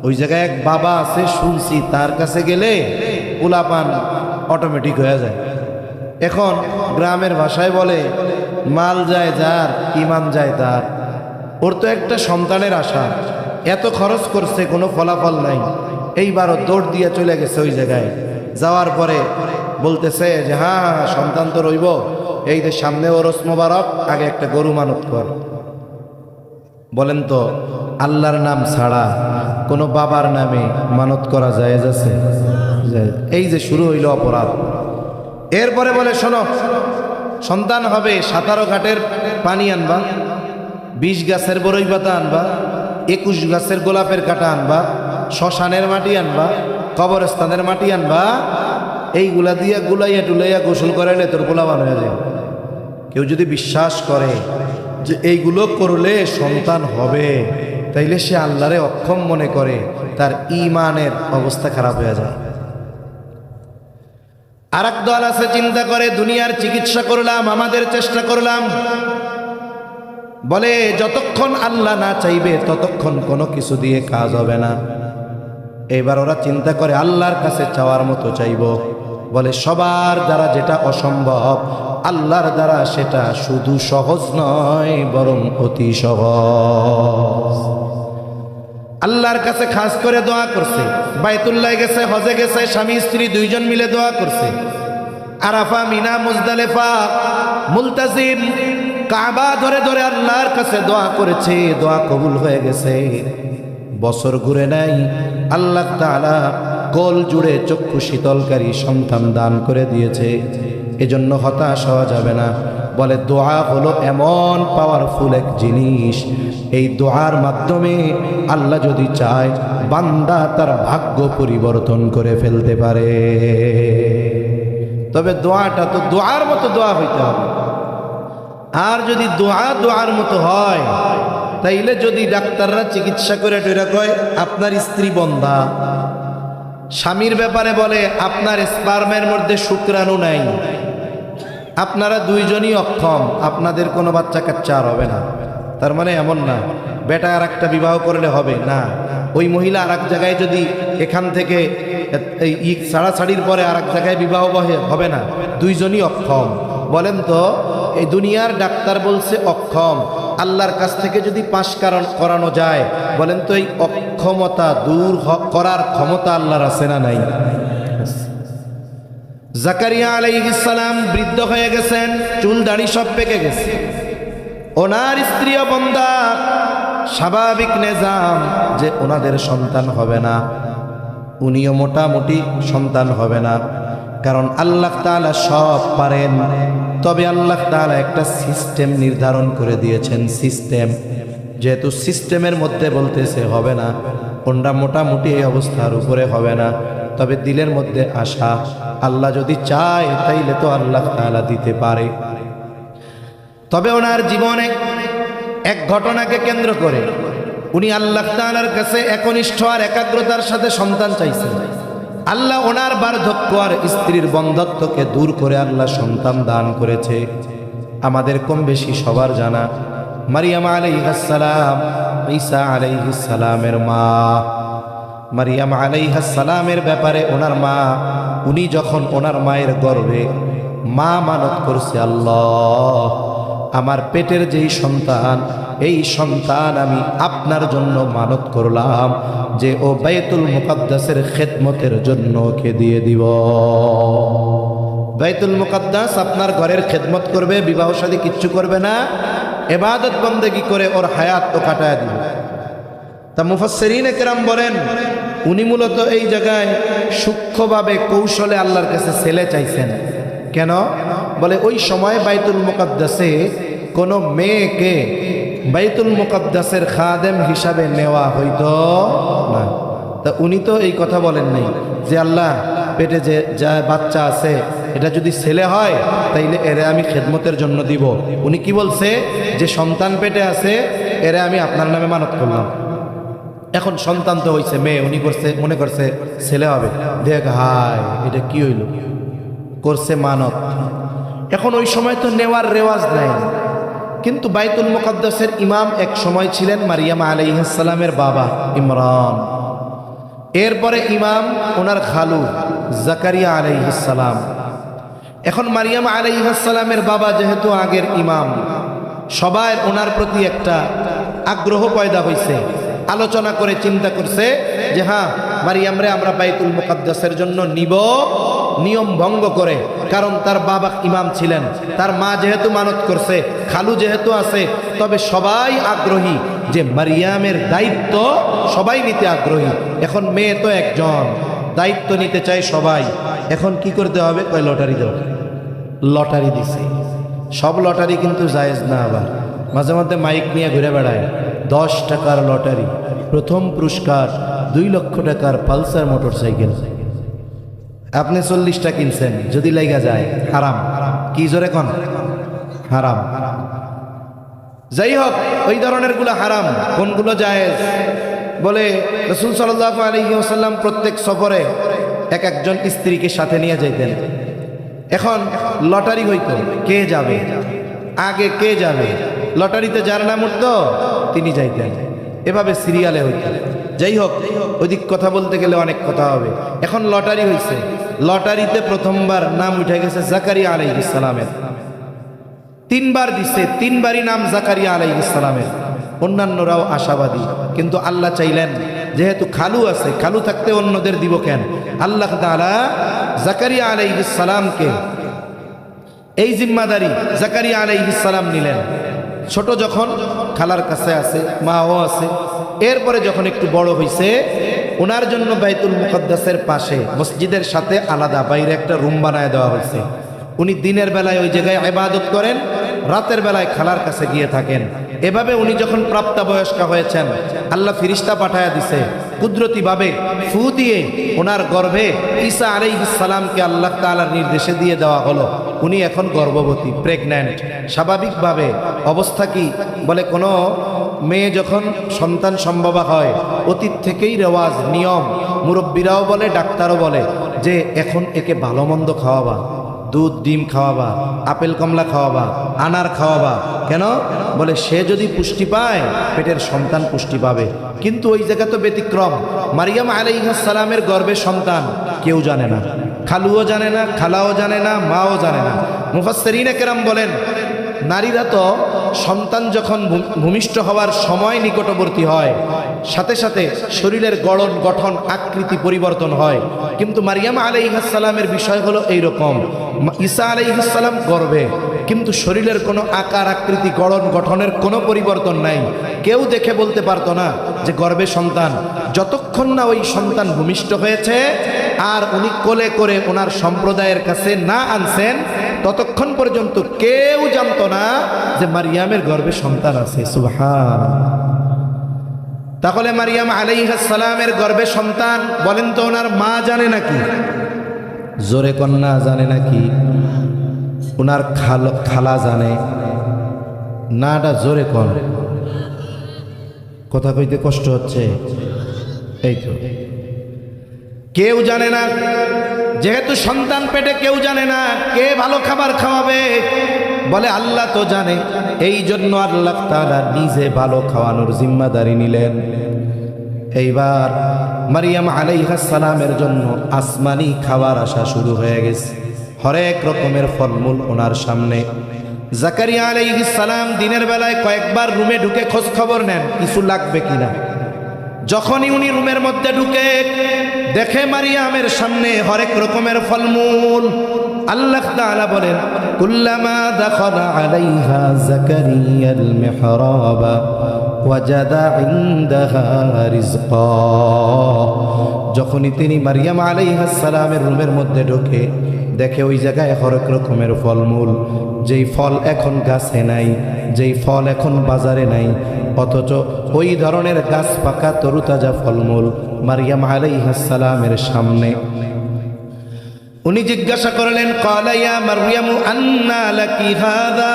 ওই জায়গায় এক বাবা আছে শুনছি, তার কাছে গেলে পোলাপান অটোমেটিক হয়ে যায়। এখন গ্রামের ভাষায় বলে মাল যায় যার, ইমান যায় তার। ওর তো একটা সন্তানের আশা, এত খরচ করছে কোনো ফলাফল নাই, এইবারও দৌড় দিয়ে চলে গেছে ওই জায়গায়। যাওয়ার পরে বলতেছে যে হ্যাঁ সন্তান তো রইব, এই যে সামনে ওরস মোবারক, আগে একটা গরু মানত কর। বলেন তো আল্লাহর নাম ছাড়া কোনো বাবার নামে মানত করা জায়েজ আছে? এই যে শুরু হইল অপরাধ। এরপরে বলে শোনো সন্তান হবে 17 ঘাটের পানি আনবা, 20 গাছের বরই পাতা আনবা, 21 গাছের গোলাপের কাটা আনবা, শ্মশানের মাটি আনবা, কবরস্থানের মাটি আনবা, এইগুলা দিয়া গুলাইয়া টুলাইয়া গোসল করাইলে তোর গোলাবান হয়ে যায়। কেউ যদি বিশ্বাস করে যে এইগুলো করলে সন্তান হবে, তাইলে সে আল্লাহরে অক্ষম মনে করে, তার ঈমানের অবস্থা খারাপ হয়ে যায়। আর এক দল আছে চিন্তা করে দুনিয়ার চিকিৎসা করলাম, আমাদের চেষ্টা করলাম, বলে যতক্ষণ আল্লাহ না চাইবে ততক্ষণ কোনো কিছু দিয়ে কাজ হবে না। এবার ওরা চিন্তা করে আল্লাহর কাছে চাওয়ার মতো চাইব। বলে সবার দ্বারা যেটা অসম্ভব আল্লাহর দ্বারা সেটা শুধু সহজ নয় বরং অতি সহজ। আল্লাহর কাছে খাস করে দোয়া করছে, বাইতুল্লাহ গেছে, হজে গেছে, স্বামী স্ত্রী দুইজন মিলে দোয়া করছে, আরাফা, মিনা, মুজদালিফা, মুলতাজিম, কাবা ধরে ধরে আল্লাহর কাছে দোয়া করেছে, দোয়া কবুল হয়ে গেছে। বছর ঘুরে নাই, আল্লাহ তাআলা গোল জুড়ে চক্ষু শীতলকারী সন্তান দান করে দিয়েছে। এজন্য হতাশ হওয়া যাবে না। বলে দোয়া হলো এমন পাওয়ারফুল এক জিনিস, এই দোয়ার মাধ্যমে আল্লাহ যদি চায় বান্দা তার ভাগ্য পরিবর্তন করে ফেলতে পারে। তবে দোয়াটা তো দোয়ার মতো দোয়া হইতে হবে। আর যদি দোয়া দোয়ার মতো হয়, তাইলে যদি ডাক্তাররা চিকিৎসা করে টইরা কয় আপনার স্ত্রী বন্ধা, স্বামীর ব্যাপারে বলে আপনার স্পার্মের মধ্যে শুক্রাণু নাই, আপনারা দুইজনই অক্ষম, আপনাদের কোনো বাচ্চা কাচ্চা আর হবে না, তার মানে এমন না বেটা আর একটা বিবাহ করলে হবে না। ওই মহিলা আর এক জায়গায় যদি এখান থেকে এই ছাড়াছাড়ির পরে আর এক জায়গায় বিবাহ হবে না, দুইজনই অক্ষম। বলেন তো এই দুনিয়ার ডাক্তার বলছে অক্ষম, আল্লাহর কাছ থেকে যদি পাশ করানো যায়, বলেন তো এই অক্ষমতা দূর করার ক্ষমতা আল্লাহর আছে না নাই? জাকারিয়া আলাইহিস সালাম বৃদ্ধ হয়ে গেছেন, চুল দাড়ি সব পেকে গেছে, ওনার স্ত্রীও বন্ধা। স্বাভাবিক নিজাম যে ওনাদের সন্তান হবে না, উনিও মোটামুটি সন্তান হবে না। কারণ আল্লাহ তাআলা সব পারেন, তবে আল্লাহ তাআলা একটা সিস্টেম নির্ধারণ করে দিয়েছেন। সিস্টেম যেহেতু সিস্টেমের মধ্যে বলতেছে হবে না, কোনটা মোটামুটি এই অবস্থার উপরে হবে না, তবে দিলের মধ্যে আশা, আল্লাহ যদি চায় তাইলে তো আল্লাহ তাআলা দিতে পারে। তবে ওনার জীবনে এক ঘটনাকে কেন্দ্র করে উনি আল্লাহ তাআলার কাছে একনিষ্ঠ আর একাগ্রতার সাথে সন্তান চাইছেন। আল্লাহ ওনার বার্ধক্য আর স্ত্রীর বন্ধ্যত্বকে দূর করে আল্লাহ সন্তান দান করেছে। আমাদের কম বেশি সবার জানা মারিয়াম আলাইহিস সালাম ঈসা আলাইহিস সালামের মা। মারিয়াম আলাইহিস সালামের ব্যাপারে ওনার মা, উনি যখন ওনার মায়ের গর্ভে মা মানত করছে, আল্লাহ আমার পেটের যেই সন্তান, এই সন্তান আমি আপনার জন্য মানত করলাম যে ও বাইতুল মুকাদ্দাসের খেদমতের জন্য ওকে দিয়ে দিব। বাইতুল মুকাদ্দাস আপনার ঘরের খেদমত করবে, বিবাহ শাদী কিচ্ছু করবে না, ইবাদত বন্দেগী করে ওর হায়াত তো কাটায় দিবে। তা মুফাসসিরিনে কেরাম বলেন উনি মূলত এই জায়গায় সূক্ষ্মভাবে কৌশলে আল্লাহর কাছে ছেলে চাইছেন। কেন? বলে ওই সময় বাইতুল মুকাদ্দাসে কোনো মেয়েকে বাইতুল মুকাদ্দাসের খাদেম হিসাবে নেওয়া হইতো না। তা উনি তো এই কথা বলেন নাই যে আল্লাহ পেটে যে যা বাচ্চা আছে এটা যদি ছেলে হয় তাইলে এরে আমি খেদমতের জন্য দিব। উনি কি বলছে যে সন্তান পেটে আছে, এরে আমি আপনার নামে মানত করলাম। এখন সন্তান তো হইছে মেয়ে, উনি করছে মনে করছে ছেলে হবে, দেখ হায় এটা কি হইল, করছে মানত। এখন ওই সময় তো নেওয়ার রেওয়াজ নাই, কিন্তু বাইতুল মুকাদ্দাসের ইমাম এক সময় ছিলেন মারিয়াম আলাইহিস সালামের বাবা ইমরান। এরপরে ইমাম ওনার খালু জাকারিয়া আলাইহিস সালাম। এখন মারিয়াম আলাইহিস সালামের বাবা যেহেতু আগের ইমাম, সবাই ওনার প্রতি একটা আগ্রহ পয়দা হয়েছে। আলোচনা করে চিন্তা করছে যে হ্যাঁ মারিয়ামরে আমরা বাইতুল মুকাদ্দাসের জন্য নিব, নিয়ম ভঙ্গ করে, কারণ তার বাবা ইমাম ছিলেন, তার মা যেহেতু মানত করছে, খালু যেহেতু আছে, তবে সবাই আগ্রহী যে মারিয়ামের দায়িত্ব সবাই নিতে আগ্রহী। এখন মেয়ে তো একজন, দায়িত্ব নিতে চায় সবাই। এখন কি করতে হবে? কয় লটারি দাও। লটারি দিছে। সব লটারি কিন্তু জায়েজ না, আবার মাঝে মধ্যে মাইক নিয়ে ঘুরে বেড়ায়। 10 টাকার লটারি, প্রথম পুরস্কার 2 লক্ষ টাকার পালসার মোটর সাইকেল। আপনি 40টা কিনছেন, যদি লাইগা যায় হারাম। কি জোরে কোন? হারাম। যাই হোক, ওই ধরনের গুলো হারাম, কোনগুলো জায়েজ? বলে রাসূল সাল্লাল্লাহু আলাইহি ওয়াসাল্লাম প্রত্যেক সফরে এক একজন স্ত্রীকে সাথে নিয়ে যাইতেন। এখন লটারি হইতো, কে যাবে আগে, কে যাবে, লটারিতে যার নাম উঠতো তিনি যাইতেন, এভাবে সিরিয়ালে হইত। যাই হোক, ওইদিক কথা বলতে গেলে অনেক কথা হবে। এখন লটারি হয়েছে, লটারিতে প্রথমবার নাম উঠে গেছে জাকারিয়া আলাইহিস সালামের। 3 বার দিছে, 3 বারই নাম জাকারিয়া আলাইহিস সালামের। অন্যান্যরাও আশাবাদী, কিন্তু আল্লাহ চাইলেন যেহেতু খালু আছে, খালু থাকতে অন্যদের দিব কেন? আল্লাহ তাআলা জাকারিয়া আলাইহিস সালামকে এই জিম্মাদারি জাকারিয়া আলাইহিস সালাম নিলেন। ছোট যখন খালার কাছে আছে, মাও আছে। এরপরে যখন একটু বড় হইছে, ওনার জন্য বাইতুল মুকাদ্দাসের পাশে মসজিদের সাথে আলাদা বাইরে একটা রুম বানায় দেওয়া হয়েছে। উনি দিনের বেলায় ওই জায়গায় ইবাদত করেন, রাতের বেলায় খালার কাছে গিয়ে থাকেন। এভাবে উনি যখন প্রাপ্তবয়স্কা হয়েছেন, আল্লাহ ফিরিস্তা পাঠায়া দিছে, কুদরতিভাবে ফু দিয়ে ওনার গর্ভে ঈসা আলাইহিস সালামকে আল্লাহ তাআলার নির্দেশে দিয়ে দেওয়া হলো। উনি এখন গর্ভবতী, প্রেগন্যান্ট। স্বাভাবিকভাবে অবস্থা কি? বলে কোনো মেয়ে যখন সন্তান সম্ভবা হয়, অতীত থেকেই রেওয়াজ, নিয়ম, মুরব্বীরাও বলে, ডাক্তারও বলে যে এখন একে ভালো মন্দ খাওয়াবা, দুধ ডিম খাওয়াবা, আপেল কমলা খাওয়াবা, আনার খাওয়াবা। কেন? বলে সে যদি পুষ্টি পায়, পেটের সন্তান পুষ্টি পাবে। কিন্তু ওই জায়গা তো ব্যতিক্রম। মারিয়াম আলাইহিস সালামের গর্ভে সন্তান কেউ জানে না, খালুও জানে না, খালাও জানে না, মাও জানে না। মুফাসসিরিনে কেরাম বলেন নারীরা তো সন্তান যখন ভূমিষ্ঠ হওয়ার সময় নিকটবর্তী হয়, সাথে সাথে শরীরের গঠন আকৃতি পরিবর্তন হয়। কিন্তু মারিয়াম আলাইহিস সালামের বিষয় হলো এইরকম, ঈসা আলাইহিস সালাম গর্ভে, কিন্তু শরীরের কোনো আকার আকৃতি গঠনের কোনো পরিবর্তন নাই। কেউ দেখে বলতে পারতো না যে গর্ভে সন্তান, যতক্ষণ না ওই সন্তান ভূমিষ্ঠ হয়েছে আর উনি কোলে করে ওনার সম্প্রদায়ের কাছে না আনছেন, ততক্ষণ পর্যন্ত কেউ জানতো না যে মারিয়ামের গর্ভে সন্তান আছে। সুবহানাল্লাহ। তাহলে মারিয়াম আলাইহিস সালামের গর্ভে সন্তান, বলেন তো ওনার মা জানে নাকি? জোরে কন্যা জানে নাকি? ওনার খালা জানে নাটা? জোরে কন, কথা কইতে কষ্ট হচ্ছে। এই তো কেউ জানে না, যেহেতু সন্তান পেটে কেউ জানে না কে ভালো খাবার খাওয়াবে, বলে আল্লাহ তো জানে। এই জন্য আল্লাহ তাআলা নিজে ভালো খাওয়ানোর জিম্মাদারি নিলেন। এইবার মারিয়াম আলাইহিস সালামের জন্য আসমানি খাবার আসা শুরু হয়ে গেছে, হরেক রকমের ফলমূল ওনার সামনে। জাকারিয়া আলাইহিস সালাম দিনের বেলায় কয়েকবার রুমে ঢুকে খোঁজ খবর নেন কিছু লাগবে কিনা। যখনই উনি রুমের মধ্যে ঢুকে দেখে মারিয়ামের সামনে হরেক রকমের ফলমূল, আল্লাহ তাআলা বলেন কুল্লামা দাখালা আলাইহা জাকারিয়াল মিহরাবা ওয়াজাদা ইনদাহা রিজকা। যখনই তিনি মারিয়াম আলাইহিস সালামের রুমের মধ্যে ঢোকে দেখে ওই জায়গায় হরেক রকমের ফলমূল, যেই ফল এখন গাছে নাই, যেই ফল এখন বাজারে নাই, অথচ ওই ধরনের গাছ পাকা তরুতাজা ফলমূল মারিয়াম আলাইহিস সালামের সামনে। উনি জিজ্ঞাসা করলেন ক্বালা ইয়া মারইয়াম আন্না লাকি হাযা,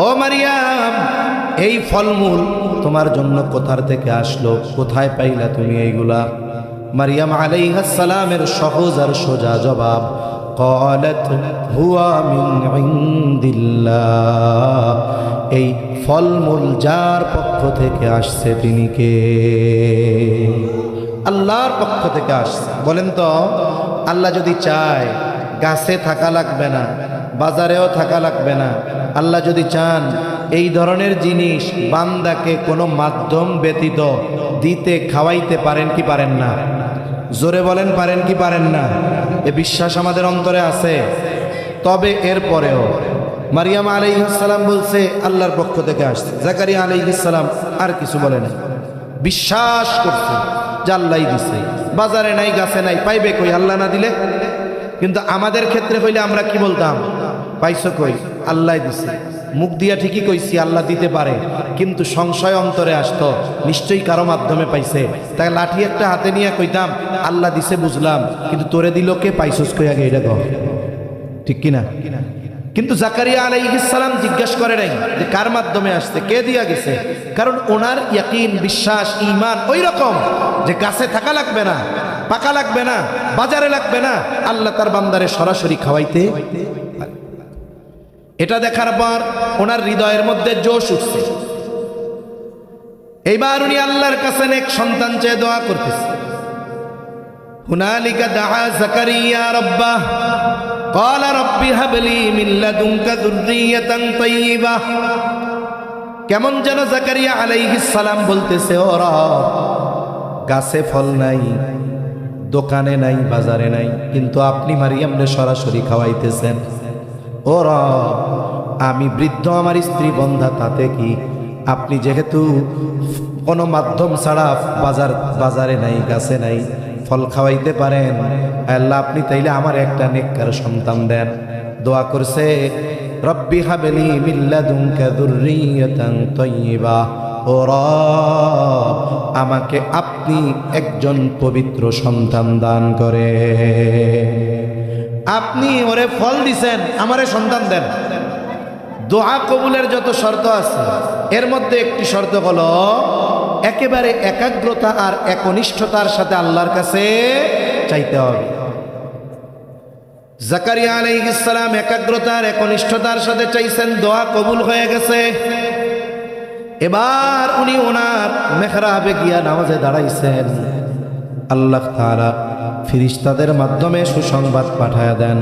ও মারিয়াম এই ফলমূল তোমার জন্য কোথা থেকে আসলো, কোথায় পাইলা তুমি এইগুলা? মারিয়াম আলাইহিস সালামের সহজ আর সোজা জবাব, ক্বালাত হুয়া মিন ইনদিল্লাহ, এই ফলমূল যার পক্ষ থেকে আসছে তিনি কে? আল্লাহর পক্ষ থেকে আসছে। বলেন তো আল্লাহ যদি চায় গাছে থাকা লাগবে না, বাজারেও থাকা লাগবে না। আল্লাহ যদি চান এই ধরনের জিনিস বান্দাকে কোনো মাধ্যম ব্যতীত দিতে খাওয়াইতে পারেন কি পারেন না? জোরে বলেন পারেন কি পারেন না? এ বিশ্বাস আমাদের অন্তরে আছে। তবে এরপরেও মারিয়াম আলাইহিস সালাম বলছে আল্লাহর পক্ষ থেকে আসছে। জাকারিয়া আলাইহিস সালাম আর কিছু বলে না, বিশ্বাস করছে যে আল্লাহই দিছে। বাজারে নাই, গাছে নাই, পাইবে কই আল্লাহ না দিলে? কিন্তু আমাদের ক্ষেত্রে হইলে আমরা কি বলতাম? পাইছো কই? আল্লাহ দিছে। মুখ দিয়া ঠিকই কইছি আল্লাহ দিতে পারে, কিন্তু সংশয় অন্তরে আসতো নিশ্চয়ই কারো মাধ্যমে পাইছে। তাই লাঠি একটা হাতে নিয়ে কইতাম আল্লাহ দিছে বুঝলাম, কিন্তু তোরে দিল কে? পাইছস কই আগে এটা কও, ঠিক কিনা? কিন্তু জাকারিয়া আলাইহিস সালাম জিজ্ঞাসা করে নাই যে কার মাধ্যমে আসছে, কে দিয়া গেছে। কারণ ওনার ইয়াকিন, বিশ্বাস, ঈমান ওই রকম যে গাছে থাকা লাগবে না, পাকা লাগবে না, বাজারে লাগবে না, আল্লাহ তার বান্দারে সরাসরি খাওয়াইতে। এটা দেখার পর ওনার হৃদয়ের মধ্যে জোশ উঠছে। এইবার উনি আল্লাহর কাছে নেক সন্তান চেয়ে দোয়া করতেছে। হুনালিকা দাআ জাকারিয়া রাব্বাহ ক্বালা রাব্বি হাবলি মিন লাদুনকা যুররিয়াতান তাইয়্যিবাহ। কেমন যেন জাকারিয়া আলাইহিস সালাম বলতেছে, ও রব, গাছে ফল নাই, দোকানে নাই, বাজারে নাই, কিন্তু আপনি মারিয়ামরে সরাসরি খাওয়াইতেছেন। ও রব, আমি বৃদ্ধ, আমার স্ত্রী বন্ধা, তাতে কি? আপনি যেহেতু কোনো মাধ্যম ছাড়া বাজারে নাই, গাছে নাই, ফল খাওয়াইতে পারেন, আল্লাহ আপনি তাইলে আমার একটা নেককার সন্তান দেন। দোয়া করছে রব্বি হাবলি মিন লাদুনকা যুররিয়াতান তাইয়্যিবাহ। ও রব, আমাকে আপনি একজন পবিত্র সন্তান দান করে। আপনি ওরে ফল দিছেন, আমারে সন্তান দেন। দোয়া কবুলের যত শর্ত আছে এর মধ্যে একটি শর্ত হলো একেবারে একাগ্রতা আর একনিষ্ঠতার সাথে আল্লাহর কাছে চাইতে হবে। জাকারিয়া আলাইহিস সালাম একাগ্রতা আর একনিষ্ঠতার সাথে চাইছেন, দোয়া কবুল হয়ে গেছে। এবার উনি ওনার মেহরাবে গিয়া নামাজে দাঁড়াইছেন। আল্লাহ তাআলা ফেরেশতাদের মাধ্যমে সুসংবাদ পাঠায়া দেন।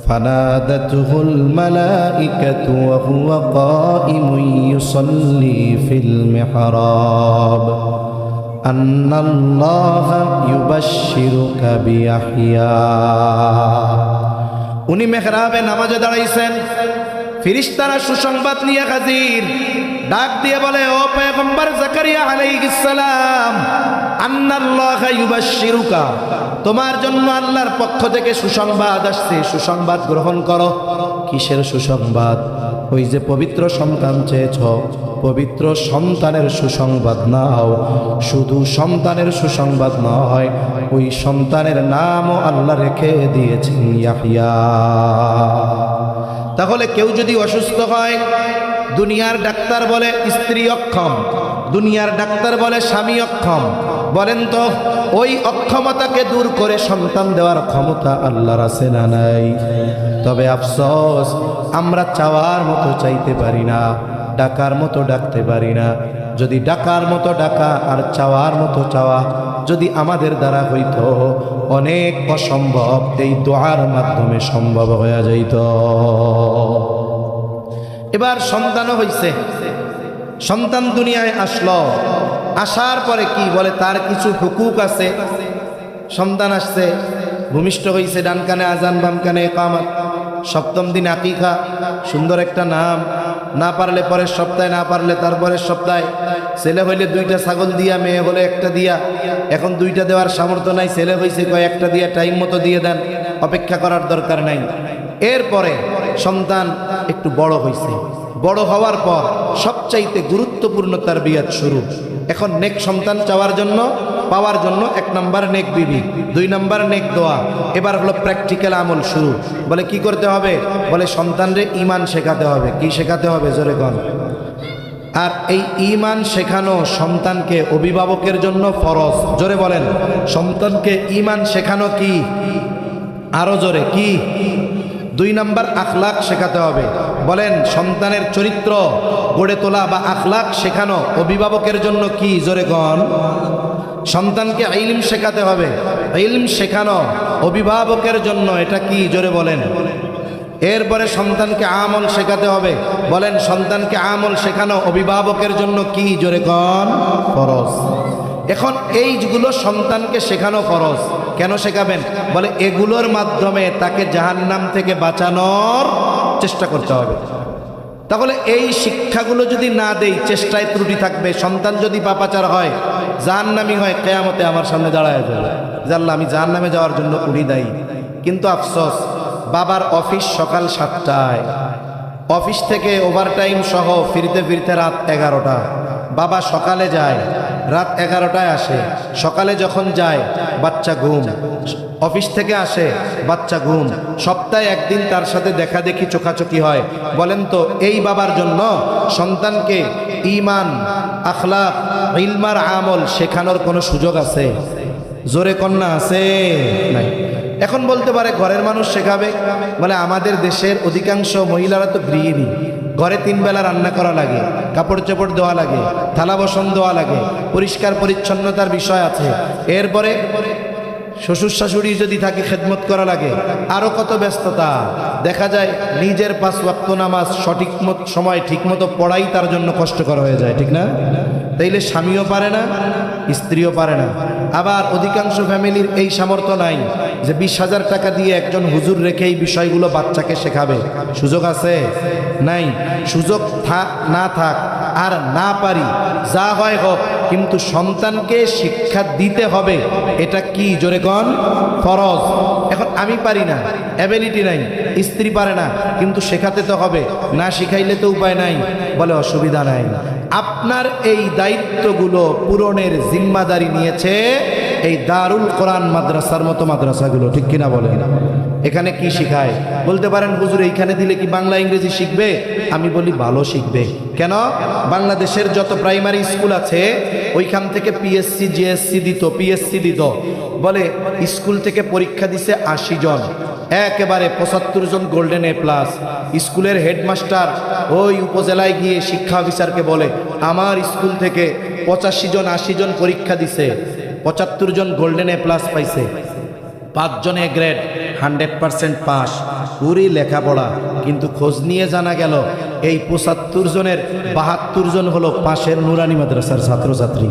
ফানাদাতুহুল মালাইকাতু ওয়া হুয়া কাইমুন ইউসাল্লি ফিল মিহরাব আন্নাল্লাহা ইউবাশশিরুকা বিয়াহইয়া। উনি মেহরাবে নামাজে দাঁড়াইছেন, ফেরেশতারা সুসংবাদ নিয়ে হাজির। ডাক দিয়ে বলে, ও পয়গম্বর জাকারিয়া আলাইহিস সালাম, আন্নাল্লাহা ইউবাশশিরুকা, তোমার জন্য আল্লাহর পক্ষ থেকে সুসংবাদ আসছে, সুসংবাদ গ্রহণ করো। কিসের সুসংবাদ? ওই যে পবিত্র সন্তান চেয়েছ, পবিত্র সন্তানের সুসংবাদ নাও। শুধু সন্তানের সুসংবাদ নয়, ওই সন্তানের নামও আল্লাহ রেখে দিয়েছেন ইয়াহইয়া। তাহলে কেউ যদি অসুস্থ হয়, দুনিয়ার ডাক্তার বলে স্ত্রী অক্ষম, দুনিয়ার ডাক্তার বলে স্বামী অক্ষম, বলেন তো ওই অক্ষমতাকে দূর করে সন্তান দেওয়ার ক্ষমতা আল্লাহর আছে না নাই? তবে আফসোস, আমরা চাওয়ার মতো চাইতে পারি না, ডাকার মতো ডাকতে পারি না। যদি ডাকার মতো ডাকা আর চাওয়ার মতো চাওয়া যদি আমাদের দ্বারা হইতো, অনেক অসম্ভব এই দোয়ার মাধ্যমে সম্ভব হয়ে যাইত। এবার সন্তানও হইছে, সন্তান দুনিয়ায় আসলো, আসার পরে কি বলে তার কিছু হুকুক আছে। সন্তান আসছে, ভূমিষ্ঠ হইছে, ডান কানে আজান বাম কানে ইকামত, সপ্তম দিন আকিকা, সুন্দর একটা নাম, না পারলে পরের সপ্তাহে, না পারলে তারপরের সপ্তাহে। ছেলে হইলে 2টা ছাগল দিয়া, মেয়ে হলে 1টা দিয়া। এখন 2টা দেওয়ার সামর্থ্য নাই, ছেলে হইছে কয় 1টা দিয়া টাইম মতো দিয়ে দেন, অপেক্ষা করার দরকার নাই। এরপরে সন্তান একটু বড় হইছে, বড় হওয়ার পর সবচাইতে গুরুত্বপূর্ণ তারবিয়াত শুরু। এখন নেক সন্তান চাওয়ার জন্য, পাওয়ার জন্য 1 নাম্বার নেক বিবি, 2 নাম্বার নেক দোয়া। এবার হলো প্র্যাকটিক্যাল আমল শুরু। বলে কি করতে হবে? বলে সন্তানরে ঈমান শেখাতে হবে। কি শেখাতে হবে? জোরে কোন। আর এই ঈমান শেখানো সন্তানকে অভিভাবকের জন্য ফরজ। জোরে বলেন, সন্তানকে ঈমান শেখানো কি? আরো জোরে কি? 2 নাম্বার আখলাক শেখাতে হবে। বলেন সন্তানের চরিত্র গড়ে তোলা বা আখলাক শেখানো অভিভাবকের জন্য কি? জোরে কোন। সন্তানকে ইলম শেখাতে হবে, ইলম শেখানো অভিভাবকের জন্য এটা কি? জোরে বলেন। এরপরে সন্তানকে আমল শেখাতে হবে। বলেন সন্তানকে আমল শেখানো অভিভাবকের জন্য কি? জোরে কোন। ফরজ। এখন এইগুলো সন্তানকে শেখানো ফরজ। কেন শেখাবেন? বলে এগুলোর মাধ্যমে তাকে জাহান্নাম থেকে বাঁচানোর চেষ্টা করতে হবে। তাহলে এই শিক্ষাগুলো যদি না দেই, চেষ্টায় ত্রুটি থাকবে। সন্তান যদি পাপাচার হয়, জাহান্নামী হয়, কিয়ামতে আমার সামনে দাঁড়ায় যাবে, আল্লাহ আমি জাহান্নামে যাওয়ার জন্য উনি দায়ী। কিন্তু আফসোস, বাবার অফিস সকাল 7টায়, অফিস থেকে ওভারটাইম সহ ফিরতে ফিরতে রাত 11টা। বাবা সকালে যায়, রাত 11টায় আসে। সকালে যখন যায় বাচ্চা ঘুম, অফিস থেকে আসে বাচ্চা ঘুম। সপ্তাহে 1 দিন তার সাথে দেখা দেখি, চোখাচোখি হয়। বলেন তো এই বাবার জন্য সন্তানকে ঈমান, আখলাক, ইলমার আমল শেখানোর কোনো সুযোগ আছে? জোরে কন্যা আছে? নাই। এখন বলতে পারে ঘরের মানুষ শেখাবে। বলে আমাদের দেশের অধিকাংশ মহিলারা তো গৃহিণী, ঘরে 3 বেলা রান্না করা লাগে, কাপড় চোপড় দেওয়া লাগে, থালা বাসন দেওয়া লাগে, পরিষ্কার পরিচ্ছন্নতার বিষয় আছে। এরপরে শ্বশুর শাশুড়ি যদি থাকে খেদমত করা লাগে, আরও কত ব্যস্ততা। দেখা যায় নিজের 5 ওয়াক্ত নামাজ সঠিক সময় ঠিকমতো পড়াই তার জন্য কষ্টকর হয়ে যায়, ঠিক না? তাইলে স্বামীও পারে না, স্ত্রীও পারে না। আবার অধিকাংশ ফ্যামিলির এই সামর্থ্য নাই যে 20,000 টাকা দিয়ে একজন হুজুর রেখে এই বিষয়গুলো বাচ্চাকে শেখাবে। সুযোগ আছে? নাই। সুযোগ থাক না থাক আর না পারি, যা হয় হোক, কিন্তু সন্তানকে শিক্ষা দিতে হবে। এটা কি? জোরে কোন। ফরজ। এখন আমি পারি না, অ্যাবিলিটি নাই, স্ত্রী পারে না, কিন্তু শেখাতে তো হবে, না শিখাইলে তো উপায় নাই। বলে অসুবিধা নাই, আপনার এই দায়িত্বগুলো পূরণের জিম্মাদারি নিয়েছে এই দারুল কোরআন মাদ্রাসার মতো মাদ্রাসাগুলো, ঠিক কিনা বলেন? এখানে কি শিখায়? বলতে পারেন হুজুর এইখানে দিলে কি বাংলা ইংরেজি শিখবে? আমি বলি ভালো শিখবে। কেন? বাংলাদেশের যত প্রাইমারি স্কুল আছে ওইখান থেকে পিএসসি জিএসসি দিত, পিএসসি দিত। বলে স্কুল থেকে পরীক্ষা দিছে 80 জন, একেবারে 75 জন গোল্ডেন এ প্লাস। স্কুলের হেডমাস্টার ওই উপজেলায় গিয়ে শিক্ষা অফিসারকে বলে আমার স্কুল থেকে 85 জন 80 জন পরীক্ষা দিছে, 75 জন গোল্ডেন এ প্লাস পাইছে, 5 জন এ গ্রেড, 100% পাস। পুরি লেখাপড়া। কিন্তু খোঁজ নিয়ে জানা গেল এই 75 জনের 72 জন হলো পাশের নুরানি মাদ্রাসার ছাত্রছাত্রী।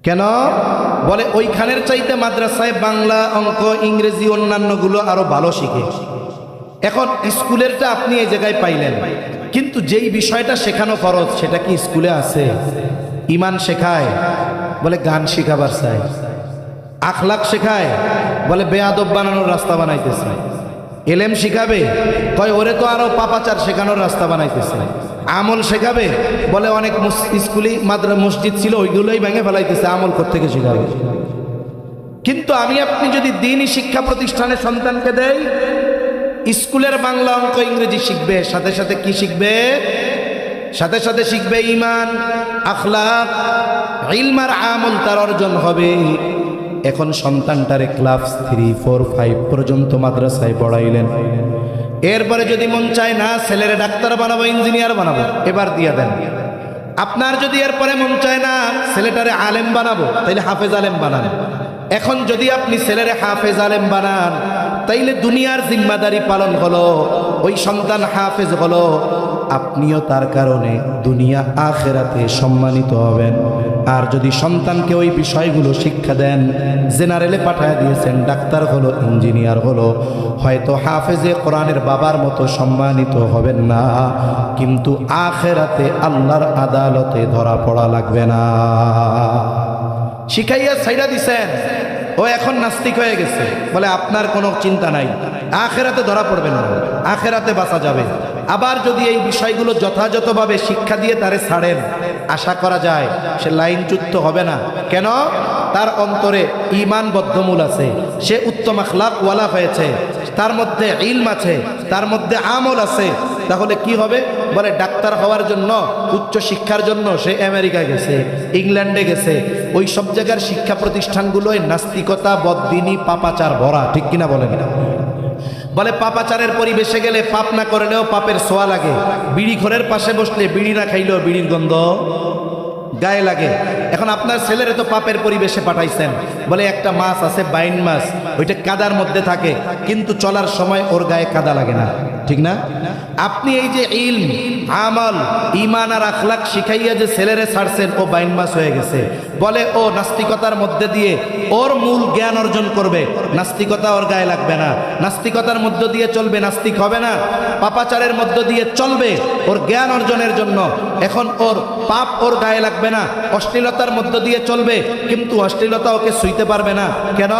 কেন? বলে ওইখানের চাইতে মাদ্রাসায় বাংলা, অঙ্ক, ইংরেজি অন্যান্যগুলো আরো ভালো শিখে। এখন স্কুলেরটা আপনি এই জায়গায় পাইলেন, কিন্তু যেই বিষয়টা শেখানো ফরজ সেটা কি স্কুলে আছে? ঈমান শেখায়? বলে গান শিখাবার চাই। আখলাক শেখায়, বলে বেয়াদব বানানোর রাস্তা বানাইতেছে। এলেম শিখাবে, কয় ওরে তো আরো পাপাচার শেখানোর রাস্তা বানাইতেছে। আমল শেখাবে, বলে অনেক স্কুলে মসজিদ ছিল ওইগুলোই ভেঙে ফেলাইতেছে, আমল কোত্থেকে শেখাবে। কিন্তু আমি আপনি যদি দ্বীনি শিক্ষা প্রতিষ্ঠানে সন্তানকে দেই, স্কুলের বাংলা অঙ্ক ইংরেজি শিখবে, সাথে সাথে কি শিখবে? সাথে সাথে শিখবে ঈমান, আখলাক, ইলম আর আমল তার অর্জন হবে। এখন সন্তানটারে ক্লাস 3, 4, 5 পর্যন্ত মাদ্রাসায় পড়াইলেন। এরপরে যদি মন চায় না ছেলেরে ডাক্তার বানাবো, ইঞ্জিনিয়ার বানাবো, এবার দিয়া দেন। আপনার যদি এরপরে মন চায় না ছেলেটারে আলেম বানাবো, তাইলে হাফেজ আলেম বানান। এখন যদি আপনি ছেলেরে হাফেজ আলেম বানান, তাইলে দুনিয়ার জিম্মাদারি পালন হলো, ওই সন্তান হাফেজ হলো, আপনিও তার কারণে দুনিয়া আখেরাতে সম্মানিত হবেন। আর যদি সন্তানকে ওই বিষয়গুলো শিক্ষা দেন, জেনারেলে পাঠায় দিয়েছেন, ডাক্তার হলো, ইঞ্জিনিয়ার হলো, হয়তো হাফেজে কোরআনের বাবার মতো সম্মানিত হবেন না, কিন্তু আখেরাতে আল্লাহর আদালতে ধরা পড়া লাগবে না। শিখাইয়া ছাইড়া দিছেন, ও এখন নাস্তিক হয়ে গেছে, বলে আপনার কোনো চিন্তা নাই, আখেরাতে ধরা পড়বেন না, আখেরাতে বাঁচা যাবে। আবার যদি এই বিষয়গুলো যথাযথভাবে শিক্ষা দিয়ে তারে ছাড়েন, আশা করা যায় সে লাইনচ্যুত হবে না। কেন? তার অন্তরে ঈমান বদ্ধমূল আছে, সে উত্তম আখলাক ওয়ালা হয়েছে, তার মধ্যে ইলম আছে, তার মধ্যে আমল আছে। তাহলে কি হবে? বলে ডাক্তার হওয়ার জন্য, উচ্চ শিক্ষার জন্য সে আমেরিকা গেছে, ইংল্যান্ডে গেছে, ওই সব জায়গার শিক্ষা প্রতিষ্ঠানগুলোয় নাস্তিকতা, বদ্দিনী, পাপাচার ভরা। ঠিক কিনা বলেন? বলে পাপাচারের পরিবেশে গেলে পাপ না করলেও পাপের ছোঁয়া লাগে, বিড়ি ঘরের পাশে বসলে বিড়ি না খাইলেও বিড়ির গন্ধ গায়ে লাগে। এখন আপনার ছেলেরে তো পাপের পরিবেশে পাঠাইছেন, বলে একটা মাছ আছে বাইন মাছ, ওইটা কাদার মধ্যে থাকে, কিন্তু চলার সময় ওর গায়ে কাদা লাগে না। ঠিক না? আপনি এই যে ইলম, আমল, ঈমান আর আখলাক শিখাইয়া যে ছেলেরে ছাড়ছেন, ও বাইন মাছ হয়ে গেছে, বলে ও নাস্তিকতার মধ্যে দিয়ে ওর মূল জ্ঞান অর্জন করবে, নাস্তিকতা ওর গায়ে লাগবে না, নাস্তিকতার মধ্য দিয়ে চলবে, নাস্তিক হবে না, পাপাচারের মধ্য দিয়ে চলবে ওর জ্ঞান অর্জনের জন্য। এখন ওর পাপ ওর গায়ে লাগবে না, অশ্লীলতার মধ্য দিয়ে চলবে, কিন্তু অশ্লীলতা ওকে ছুঁইতে পারবে না। কেন?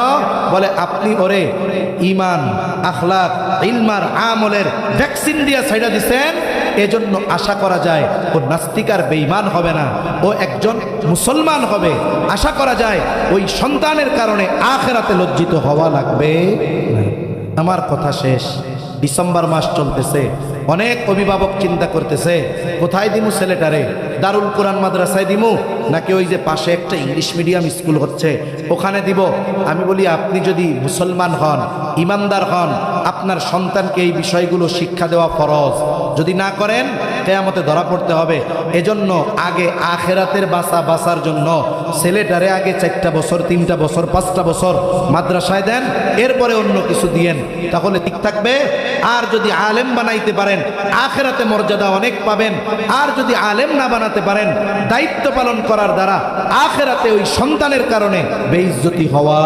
বলে আপনি ওরে ঈমান, আখলাক, ইলমার, আমলের ভ্যাকসিন দিয়ে ছাইড়া দিছেন। এজন্য আশা করা যায় ও নাস্তিক আর বেঈমান হবে না, ও একজন মুসলমান হবে। আশা করা যায় ওই সন্তানের কারণে আখিরাতে লজ্জিত হওয়া লাগবে না। আমার কথা শেষ। ডিসেম্বর মাস চলতেছে, অনেক অভিভাবক চিন্তা করতেছে কোথায় দিমু ছেলেটারে, দারুল কোরআন মাদ্রাসায় দিমু নাকি ওই যে পাশে একটা ইংলিশ মিডিয়াম স্কুল হচ্ছে ওখানে দিব। আমি বলি আপনি যদি মুসলমান হন, ইমানদার হন, আপনার সন্তানকে এই বিষয়গুলো শিক্ষা দেওয়া ফরজ। যদি না করেন কিয়ামতে ধরা পড়তে হবে। এজন্য আগে আখেরাতের বাঁচার জন্য ছেলেটারে আগে 4টা বছর, 3টা বছর, 5টা বছর মাদ্রাসায় দেন, এরপরে অন্য কিছু দিয়েন, তাহলে ঠিক থাকবে। আর যদি আলেম বানাইতে পারেন আখেরাতে মর্যাদা অনেক পাবেন। আর যদি আলেম না বানাতে পারেন, দায়িত্ব পালন করার দ্বারা আখেরাতে ওই সন্তানের কারণে বেইজ্জতি হওয়া